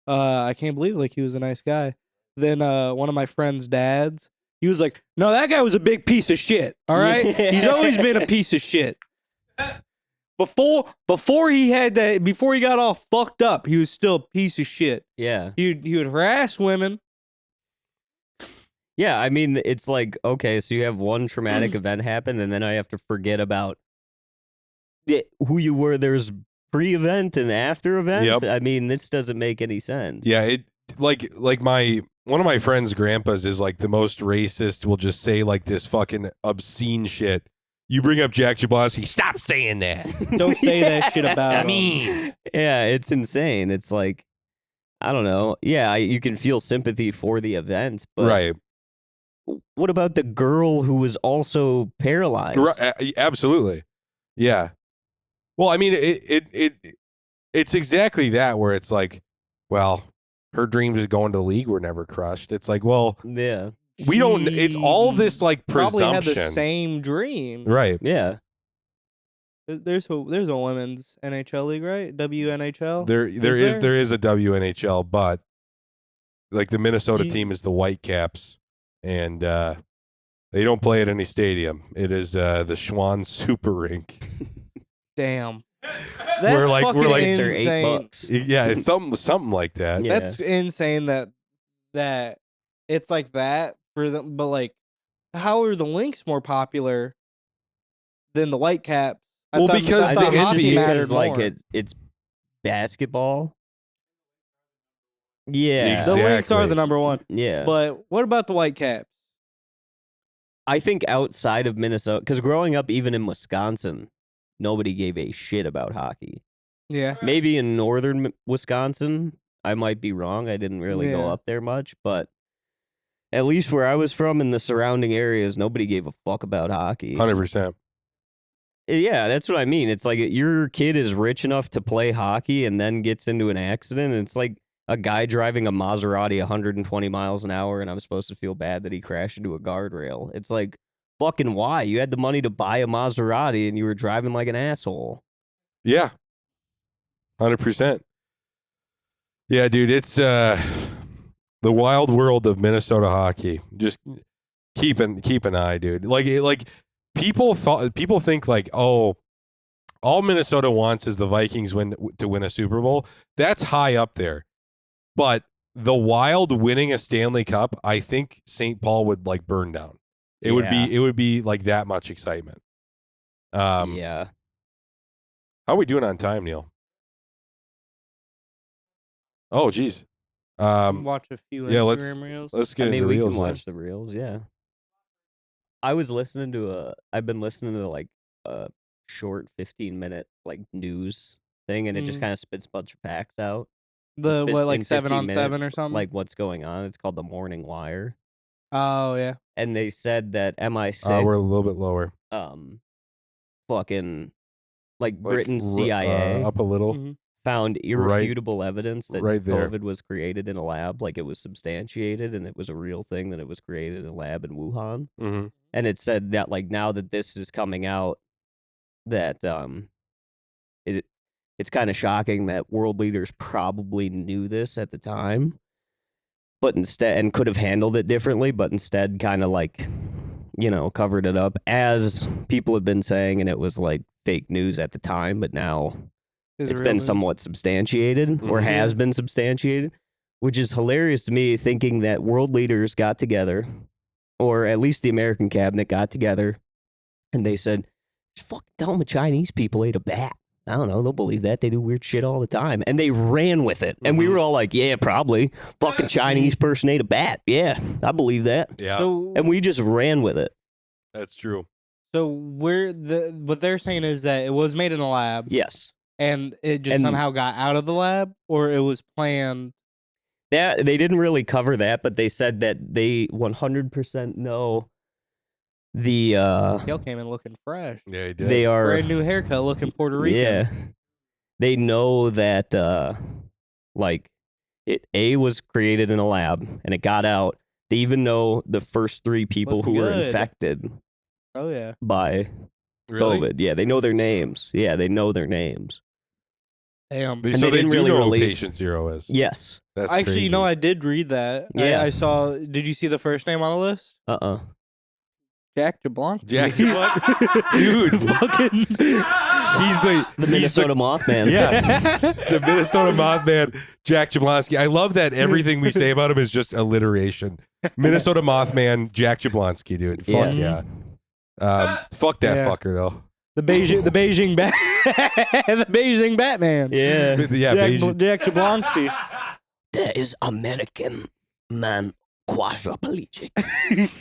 S2: I can't believe like he was a nice guy. Then one of my friend's dads, He was like, no, that guy was a big piece of shit. All right, he's always been a piece of shit. Before he got all fucked up, he was still a piece of shit.
S3: Yeah.
S2: He would harass women.
S3: Yeah, I mean, it's like, okay, so you have one traumatic event happen, and then I have to forget about who you were. There's pre-event and after-event.
S1: Yep.
S3: I mean, this doesn't make any sense.
S1: Yeah, it like one of my friends' grandpas is like the most racist. Will just say like this fucking obscene shit. You bring up Jack Jablonski, stop saying that.
S2: Don't say that shit about him.
S1: I mean,
S3: yeah, it's insane. It's like, I don't know. Yeah, you can feel sympathy for the event, but
S1: right.
S3: What about the girl who was also paralyzed?
S1: Absolutely. Yeah. Well, I mean, it's exactly that where it's like, well, her dreams of going to the league were never crushed. It's like, well,
S3: yeah,
S1: we don't. It's all this like presumption.
S2: Probably had the same dream,
S1: right?
S3: Yeah.
S2: There's a women's NHL league, right? WNHL.
S1: There is a WNHL, but like the Minnesota team is the Whitecaps, and they don't play at any stadium. It is the Schwann Super Rink.
S2: Damn.
S1: That's we're like
S2: insane.
S3: $8.
S1: Yeah, it's something like that.
S2: Yeah. That's insane that it's like that for them. But like, how are the Lynx more popular than the Whitecaps?
S1: Well, because
S2: I hockey mattered
S3: like
S2: more.
S3: it's basketball. Yeah,
S1: exactly.
S2: The Lynx are the number one.
S3: Yeah,
S2: but what about the Whitecaps?
S3: I think outside of Minnesota, because growing up, even in Wisconsin, nobody gave a shit about hockey.
S2: Yeah.
S3: Maybe in northern Wisconsin, I might be wrong. I didn't really go up there much, but at least where I was from in the surrounding areas, nobody gave a fuck about hockey.
S1: 100%.
S3: Yeah, that's what I mean. It's like your kid is rich enough to play hockey and then gets into an accident. And it's like a guy driving a Maserati 120 miles an hour, and I'm supposed to feel bad that he crashed into a guardrail. It's like, fucking why? You had the money to buy a Maserati and you were driving like an asshole.
S1: Yeah. 100%. Yeah, dude, it's the wild world of Minnesota hockey. Just keep an eye, dude. Like people think like, oh, all Minnesota wants is the Vikings to win a Super Bowl. That's high up there. But the Wild winning a Stanley Cup, I think St. Paul would like burn down. It would be like that much excitement.
S3: Yeah.
S1: How are we doing on time, Neil? Oh, geez.
S2: Watch a few Instagram reels.
S1: Let's get
S3: into
S1: reels.
S3: We can watch the reels, yeah. I've been listening to like a short 15-minute like news thing, and it just kind of spits a bunch of facts out.
S2: Like 7 on 7 or something?
S3: Like what's going on. It's called the Morning Wire.
S2: Oh, yeah.
S3: And they said that MI6
S1: we're a little bit lower.
S3: Fucking like Britain's CIA
S1: up a little.
S3: Found irrefutable evidence that
S1: there.
S3: COVID was created in a lab, like it was substantiated and it was a real thing, that it was created in a lab in Wuhan.
S1: Mm-hmm.
S3: And it said that like now that this is coming out, that it's kind of shocking that world leaders probably knew this at the time, but instead, and could have handled it differently, but instead kind of like, covered it up, as people have been saying, and it was like fake news at the time, but now it's been somewhat substantiated, or has been substantiated, which is hilarious to me, thinking that world leaders got together, or at least the American cabinet got together, and they said, just fucking tell them the Chinese people ate a bat. I don't know, they'll believe that. They do weird shit all the time. And they ran with it. And we were all like, yeah, probably. Fucking Chinese person ate a bat. Yeah, I believe that.
S1: Yeah.
S3: And we just ran with it.
S1: That's true.
S2: So what they're saying is that it was made in a lab.
S3: Yes.
S2: And it just somehow got out of the lab, or it was planned.
S3: That they didn't really cover that, but they said that they 100% know the
S2: Kale came in looking fresh.
S1: Yeah, he did.
S3: They are
S2: brand new haircut, looking Puerto Rican.
S3: Yeah. They know that like it was created in a lab and it got out. They even know the first 3 people who were infected.
S2: Oh yeah.
S3: By
S1: really?
S3: COVID. Yeah, they know their names. Yeah, they know their names.
S2: Damn.
S1: So
S3: And
S1: they
S3: didn't
S1: do
S3: really
S1: know who
S3: release.
S1: Patient Zero is.
S3: Yes.
S1: That's
S2: Actually,
S1: crazy.
S2: you know, I did read that.
S3: Yeah.
S2: I saw. Did you see the first name on the list? Jack Jablonski.
S1: Jack Jablonski. Dude.
S2: Fucking.
S1: He's the
S3: Minnesota Mothman.
S1: Yeah. The Minnesota Mothman, Jack Jablonski. I love that everything we say about him is just alliteration. Minnesota Mothman, Jack Jablonski, dude. Fuck yeah. Fuck that fucker though.
S2: The Beijing Bat, the Beijing Batman.
S3: Yeah.
S2: Jack Jablonski.
S3: There is American man quadriplegic.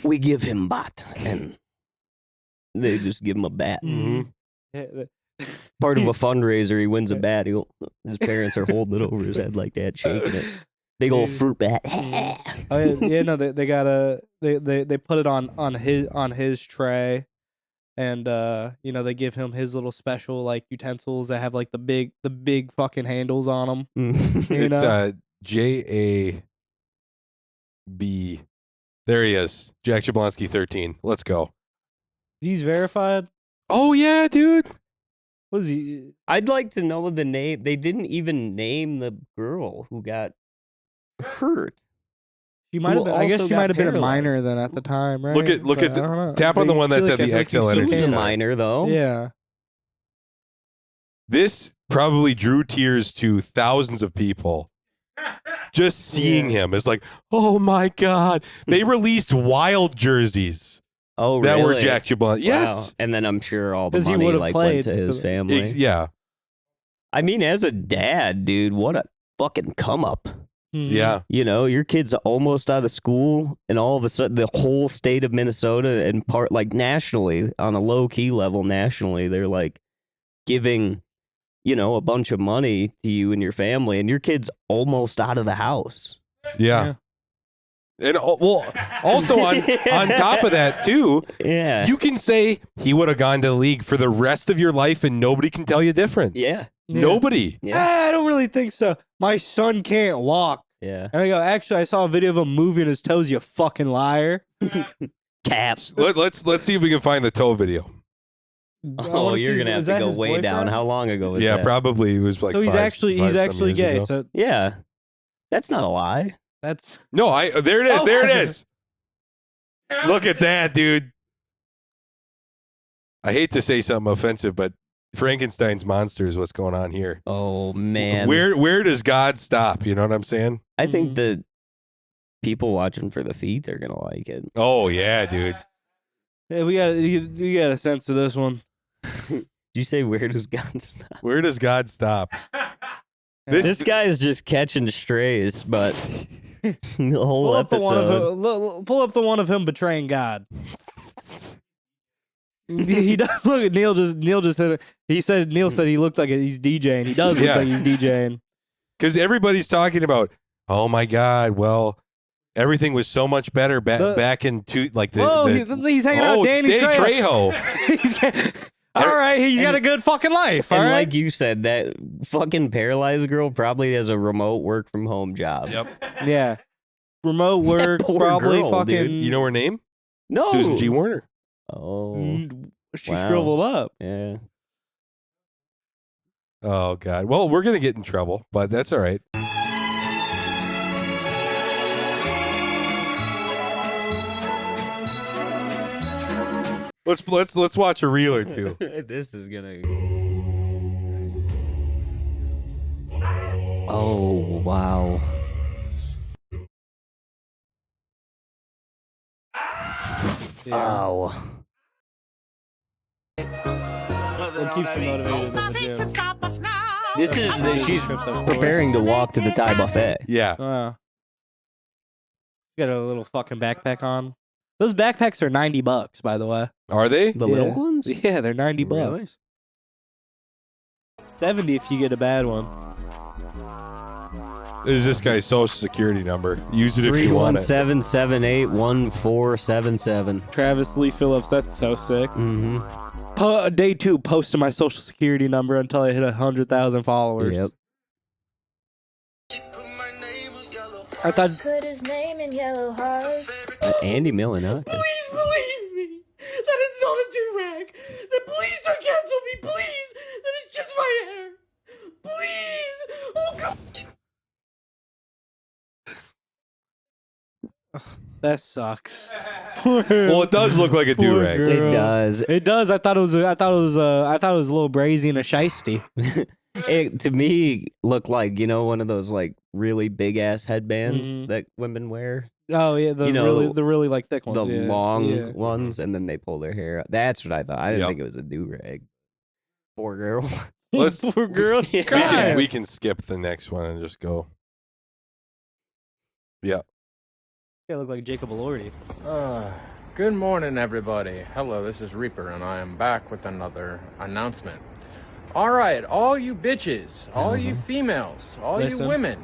S3: We give him bat, and they just give him a bat.
S1: Mm-hmm.
S3: Part of a fundraiser, he wins a bat. His parents are holding it over his head like that, shaking it. Big old fruit bat.
S2: No, they got they put it on his tray. And they give him his little special like utensils that have like the big fucking handles on them.
S1: It's JAB. There he is, Jack Jablonski 13. Let's go.
S2: He's verified.
S1: Oh yeah, dude.
S2: What is he?
S3: I'd like to know the name. They didn't even name the girl who got hurt.
S2: She might have been. I guess she might have been a minor then at the time, right?
S1: Look at the tap on the one that said the XL
S3: She
S1: energy.
S3: was a
S1: Center.
S3: minor though.
S2: Yeah.
S1: This probably drew tears to thousands of people. Just seeing him is like, oh my god! They released wild jerseys.
S3: Oh,
S1: that
S3: really?
S1: were Jack Jablonski. Yes,
S3: Wow. And then I'm sure all the
S2: 'Cause he
S3: money
S2: would've
S3: like
S2: played.
S3: went to his family.
S1: yeah,
S3: I mean, as a dad, dude, what a fucking come up.
S1: yeah.
S3: You know, your kid's almost out of school, and all of a sudden, the whole state of Minnesota and part like nationally, on a low key level, nationally, they're like giving, a bunch of money to you and your family, and your kid's almost out of the house.
S1: Yeah. And also on top of that too,
S3: Yeah.
S1: you can say he would have gone to the league for the rest of your life, and nobody can tell you different.
S3: Yeah.
S1: Nobody.
S3: Yeah.
S2: I don't really think so. My son can't walk.
S3: Yeah.
S2: And I go, actually, I saw a video of him moving his toes. You fucking liar.
S3: Caps.
S1: Let's see if we can find the toe video.
S3: Oh, you're gonna have to go way down. How long ago was that?
S1: Yeah, probably it was like.
S2: So he's actually gay.
S1: Ago.
S2: So
S3: Yeah. That's not a lie.
S2: that's
S1: No, there it is.
S2: Oh.
S1: There it is. Look at that, dude. I hate to say something offensive, but Frankenstein's monster is what's going on here.
S3: Oh man.
S1: Where does God stop? You know what I'm saying?
S3: I think that people watching for the feet are gonna like it.
S1: Oh yeah, dude.
S2: yeah, we got a sense of this one.
S3: Did you say where does God stop?
S1: Where does God stop?
S3: This guy is just catching strays, but the whole
S2: Pull up the one of him betraying God. He does look at Neil. Neil said it. Neil said he looked like he's DJing. He does look like he's DJing.
S1: Because everybody's talking about, oh my God, well, everything was so much better back in he's
S2: hanging out with Danny
S1: Trejo.
S2: All right, he's got a good fucking life.
S3: And
S2: all right?
S3: like you said, that fucking paralyzed girl probably has a remote work from home job.
S1: Yep.
S2: Yeah. Remote work,
S3: poor
S2: probably
S3: girl,
S2: fucking.
S3: dude.
S1: You know her name?
S3: No.
S1: Susan G. Warner.
S3: Oh.
S2: She
S3: Wow.
S2: shriveled up.
S3: Yeah.
S1: Oh God. Well, we're gonna get in trouble, but that's all right. Let's watch a reel or two.
S3: This is gonna. Oh wow. Wow.
S2: What keeps you motivated in the gym?
S3: This is she's preparing to walk to the Thai buffet.
S1: Yeah.
S2: Got a little fucking backpack on. Those backpacks are $90, by the way.
S1: Are they?
S3: The little ones?
S2: Yeah, they're $90.
S3: Really?
S2: 70 if you get a bad one.
S1: This is this guy's social security number. Use it if you want it.
S3: 317-788-1477.
S2: Travis Lee Phillips, that's so sick.
S3: Mm-hmm.
S2: Day 2, posted my social security number until I hit 100,000 followers.
S3: Yep.
S2: I thought.
S5: Put his name in yellow hearts.
S3: Andy Milonakis.
S6: Please believe me. That is not a do-rag. Please don't cancel me, please. That is just my hair. Please.
S2: That sucks.
S1: Well, it does look like a
S2: Poor
S1: do-rag.
S2: girl.
S3: It does.
S2: It does. I thought it was a little brazy and a shiesty.
S3: It to me looked like one of those like really big ass headbands that women wear.
S2: Oh yeah, the really like thick ones,
S3: the long ones, and then they pull their hair out. That's what I thought. I didn't think it was a do rag. Poor girl.
S2: Poor girl.
S1: We can skip the next one and just go. Yeah.
S2: They look like Jacob Elordi.
S7: Good morning, everybody. Hello, this is Reaper, and I am back with another announcement. All right, all you bitches, all you females, all you women,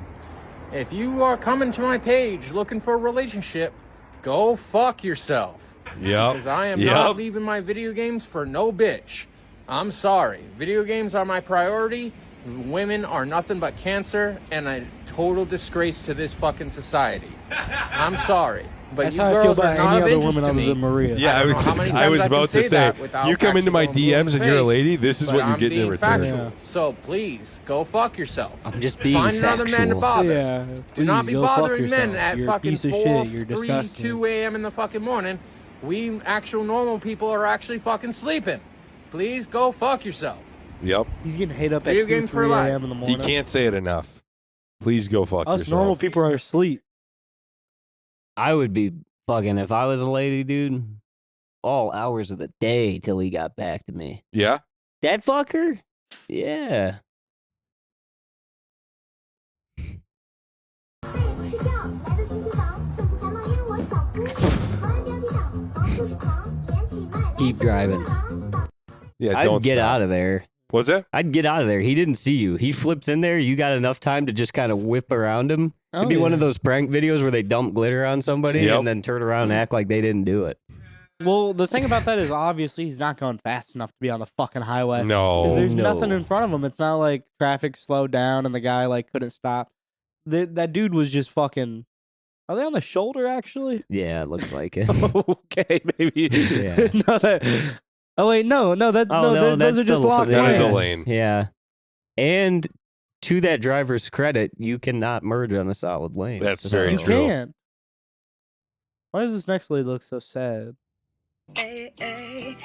S7: if you are coming to my page looking for a relationship, go fuck yourself.
S1: Yep.
S7: Because I am not leaving my video games for no bitch. I'm sorry. Video games are my priority. Women are nothing but cancer and a total disgrace to this fucking society. I'm sorry. But
S2: That's
S7: you
S2: how I feel
S7: girls
S2: about
S7: are not
S2: any
S7: of
S2: other
S7: interest
S2: woman
S7: to
S2: other
S7: me.
S2: than Maria.
S1: Yeah, I was about to say, you come into my DMs and you're a lady, this is what you get in return.
S7: Factual. So please, go fuck yourself.
S3: I'm just being
S7: Find another man to
S3: factual.
S7: bother.
S2: Yeah,
S7: Do not
S2: please
S7: be
S2: go fuck
S7: bothering men
S2: yourself.
S7: at
S2: You're a
S7: fucking
S2: piece of
S7: 4,
S2: shit. You're
S7: 3,
S2: disgusting.
S7: 2 a.m. in the fucking morning. We actual normal people are actually fucking sleeping. Please go fuck yourself.
S1: Yep.
S2: He's getting hit up
S7: Video
S2: at 2,
S7: games for
S2: 3
S7: life.
S2: a.m. in the
S1: He
S2: morning.
S1: can't say it enough. Please go fuck
S2: Us
S1: yourself.
S2: normal people are asleep.
S3: I would be fucking if I was a lady, dude. All hours of the day till he got back to me.
S1: Yeah?
S3: That fucker? Yeah. Keep driving.
S1: Yeah,
S3: I'd
S1: don't
S3: get
S1: stop.
S3: out of there.
S1: Was it?
S3: I'd get out of there. He didn't see you. He flips in there. You got enough time to just kind of whip around him. It'd be one of those prank videos where they dump glitter on somebody and then turn around and act like they didn't do it.
S2: Well, the thing about that is obviously he's not going fast enough to be on the fucking highway.
S1: No.
S2: Because there's nothing in front of him. It's not like traffic slowed down and the guy like couldn't stop. That dude was just fucking. Are they on the shoulder actually?
S3: Yeah, it looks like it.
S2: Okay, maybe.
S3: Yeah.
S2: No, that. Oh wait, no, those are just locked
S1: That is a
S2: lanes.
S1: lane.
S3: Yeah. And to that driver's credit, you cannot merge on a solid lane.
S1: That's very
S2: You
S1: true.
S2: can't. Why does this next lady look so sad?
S8: Hey, I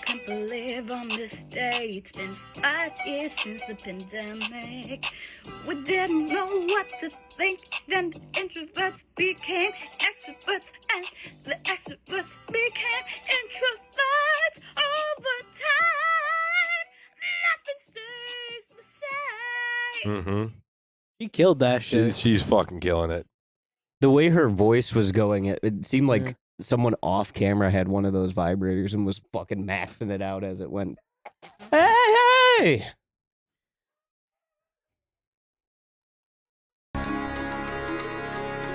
S8: can't believe on this day it's been 5 years since the pandemic. We didn't know what to think, then the introverts became extroverts, and the extroverts became introverts over time. Nothing stays the same.
S1: Mm-hmm.
S2: She killed that shit.
S1: She's fucking killing it.
S3: The way her voice was going, it seemed like someone off camera had one of those vibrators and was fucking maxing it out as it went. Hey!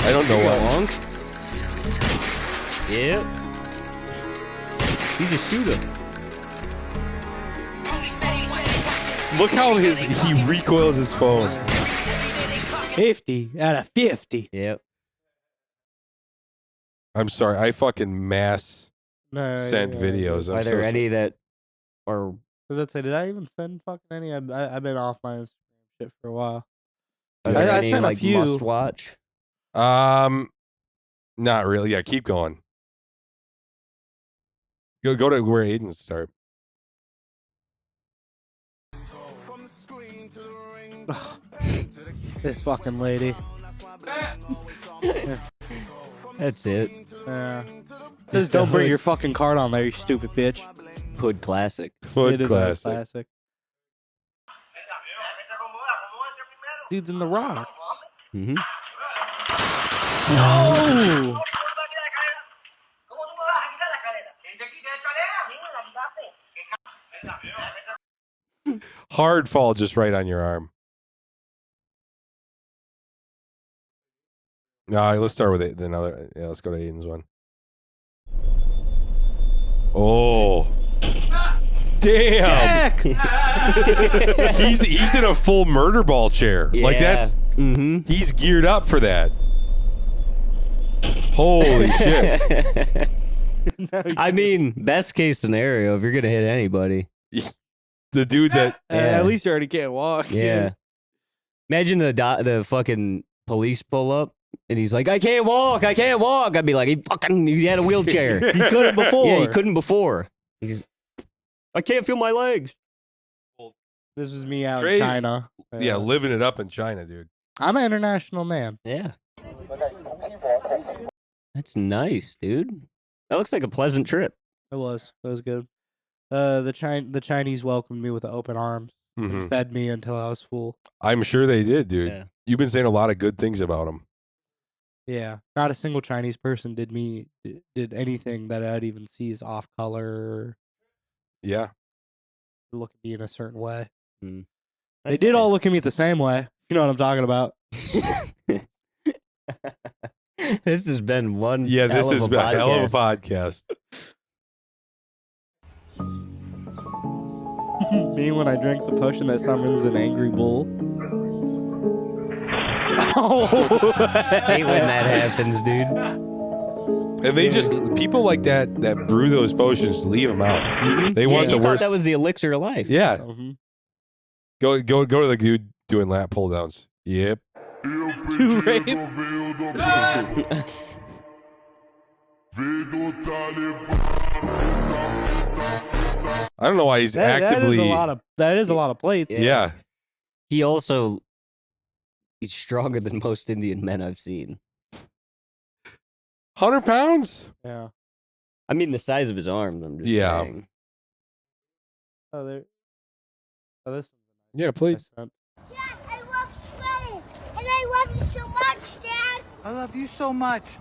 S1: I don't know what.
S3: Long? Yep. He's a shooter.
S1: Look how he recoils his phone.
S2: 50 out of 50.
S3: Yep.
S1: I'm sorry. I fucking mass
S2: No,
S1: sent videos.
S3: Are there any that are?
S2: Let's say, did I even send fucking any? I've been off my Instagram shit for a while.
S3: Are there
S2: I
S3: any,
S2: sent
S3: like,
S2: a few.
S3: must watch?
S1: Not really. Yeah, keep going. Go to where Aiden's start.
S2: This fucking lady.
S3: That's it.
S2: Yeah. Says don't bring your fucking card on there, you stupid bitch.
S3: Hood classic.
S1: Hood
S2: It is
S1: classic.
S2: a classic. Dude's in the rocks.
S3: Mm-hmm.
S2: Oh!
S1: Hard fall just right on your arm. No, let's start with it. Another. Yeah, let's go to Aiden's one. Oh, damn! he's in a full murder ball chair.
S3: Yeah.
S1: Like that's.
S3: Mm-hmm.
S1: He's geared up for that. Holy shit!
S3: I mean, best case scenario, if you're gonna hit anybody.
S1: The dude that.
S2: At least you already can't walk.
S3: Yeah. Imagine the fucking police pull up And he's like, I can't walk. I'd be like, he had a wheelchair.
S2: He couldn't before.
S3: Yeah, he couldn't before. I can't feel my legs.
S2: This was me out
S1: Trey's-
S2: in China.
S1: Yeah, living it up in China, dude.
S2: I'm an international man.
S3: Yeah. That's nice, dude. That looks like a pleasant trip.
S2: It was good. The Chinese welcomed me with open arms and fed me until I was full.
S1: I'm sure they did, dude.
S3: Yeah.
S1: You've been saying a lot of good things about them.
S2: Yeah, not a single Chinese person did anything that I'd even see as off color.
S1: Yeah.
S2: Or look at me in a certain way.
S3: Mm.
S2: They did all look at me the same way. You know what I'm talking about?
S3: This has been one.
S1: Yeah, this has been a hell of a
S3: podcast.
S2: Me when I drink the potion that summons an angry bull. Oh,
S3: hate when that happens, dude.
S1: And they just people like that brew those potions, leave them out.
S3: Mm-hmm.
S1: They want the worst.
S3: That was the elixir of life.
S1: Yeah.
S2: Mm-hmm.
S1: Go to the dude doing lap pull downs. Yep.
S2: To rape.
S1: I don't know why he's actively.
S2: That is a lot of plates.
S1: Yeah.
S3: He's stronger than most Indian men I've seen.
S1: 100 pounds?
S2: Yeah.
S3: I mean, the size of his arms. I'm just saying.
S2: Oh, there. Oh, this.
S1: Yeah, please.
S9: Dad, I love shredding, and I love you so much, Dad.
S10: I love you so much.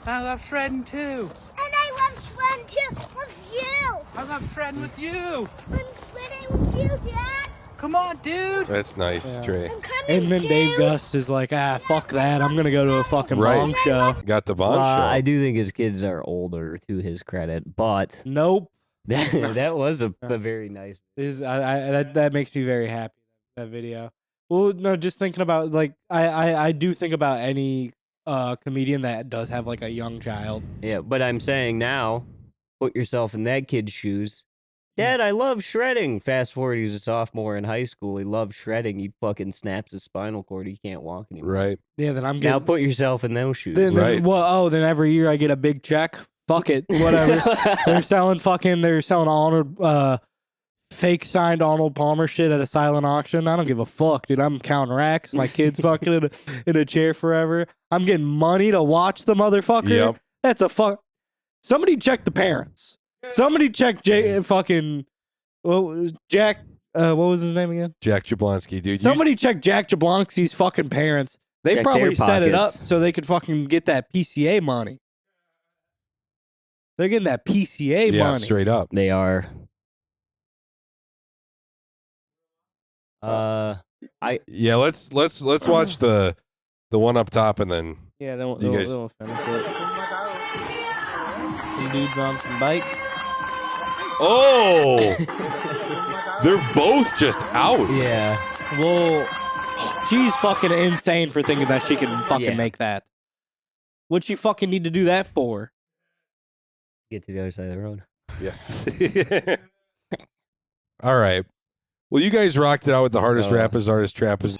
S10: And I love shredding too.
S9: And I love shredding too with you.
S10: I love shredding with you.
S9: I'm shredding with you, Dad.
S10: Come on, dude.
S1: That's nice, Trey.
S9: I'm coming,
S2: And then
S9: dude.
S2: Dave Gust is like, fuck that. I'm gonna go to a fucking Bong show.
S1: Got the Bong show.
S3: I do think his kids are older, to his credit, but
S2: Nope.
S3: that was a very nice.
S2: That makes me very happy. That video. Well, no, just thinking about like I do think about any comedian that does have like a young child.
S3: Yeah, but I'm saying now, put yourself in that kid's shoes. Dad, I love shredding. Fast forward, he's a sophomore in high school. He loves shredding. He fucking snaps his spinal cord. He can't walk anymore.
S1: Right.
S2: Yeah, then I'm
S3: Now
S2: getting.
S3: put yourself in those shoes.
S2: Then then every year I get a big check. Fuck it, whatever. They're selling Arnold, fake signed Arnold Palmer shit at a silent auction. I don't give a fuck, dude. I'm counting racks. My kid's fucking in a chair forever. I'm getting money to watch the motherfucker.
S1: Yep.
S2: That's a fuck. Somebody check the parents. Somebody check fucking Jack. What was his name again?
S1: Jack Jablonski, dude.
S2: Somebody check Jack Jablonski's fucking parents. They
S3: Check
S2: probably
S3: their
S2: set it up
S3: pockets.
S2: so they could fucking get that PCA money. They're getting that PCA money.
S1: Straight up.
S3: They are.
S1: Yeah, let's watch the one up top and then
S2: Yeah, then we'll
S1: guys-
S2: finish it. Some dudes on some bike.
S1: Oh, they're both just out.
S3: Yeah.
S2: Well, she's fucking insane for thinking that she can fucking make that. What'd she fucking need to do that for?
S3: Get to the other side of the road.
S1: Yeah. All right. Well, you guys rocked it out with the hardest rap is artist trap is.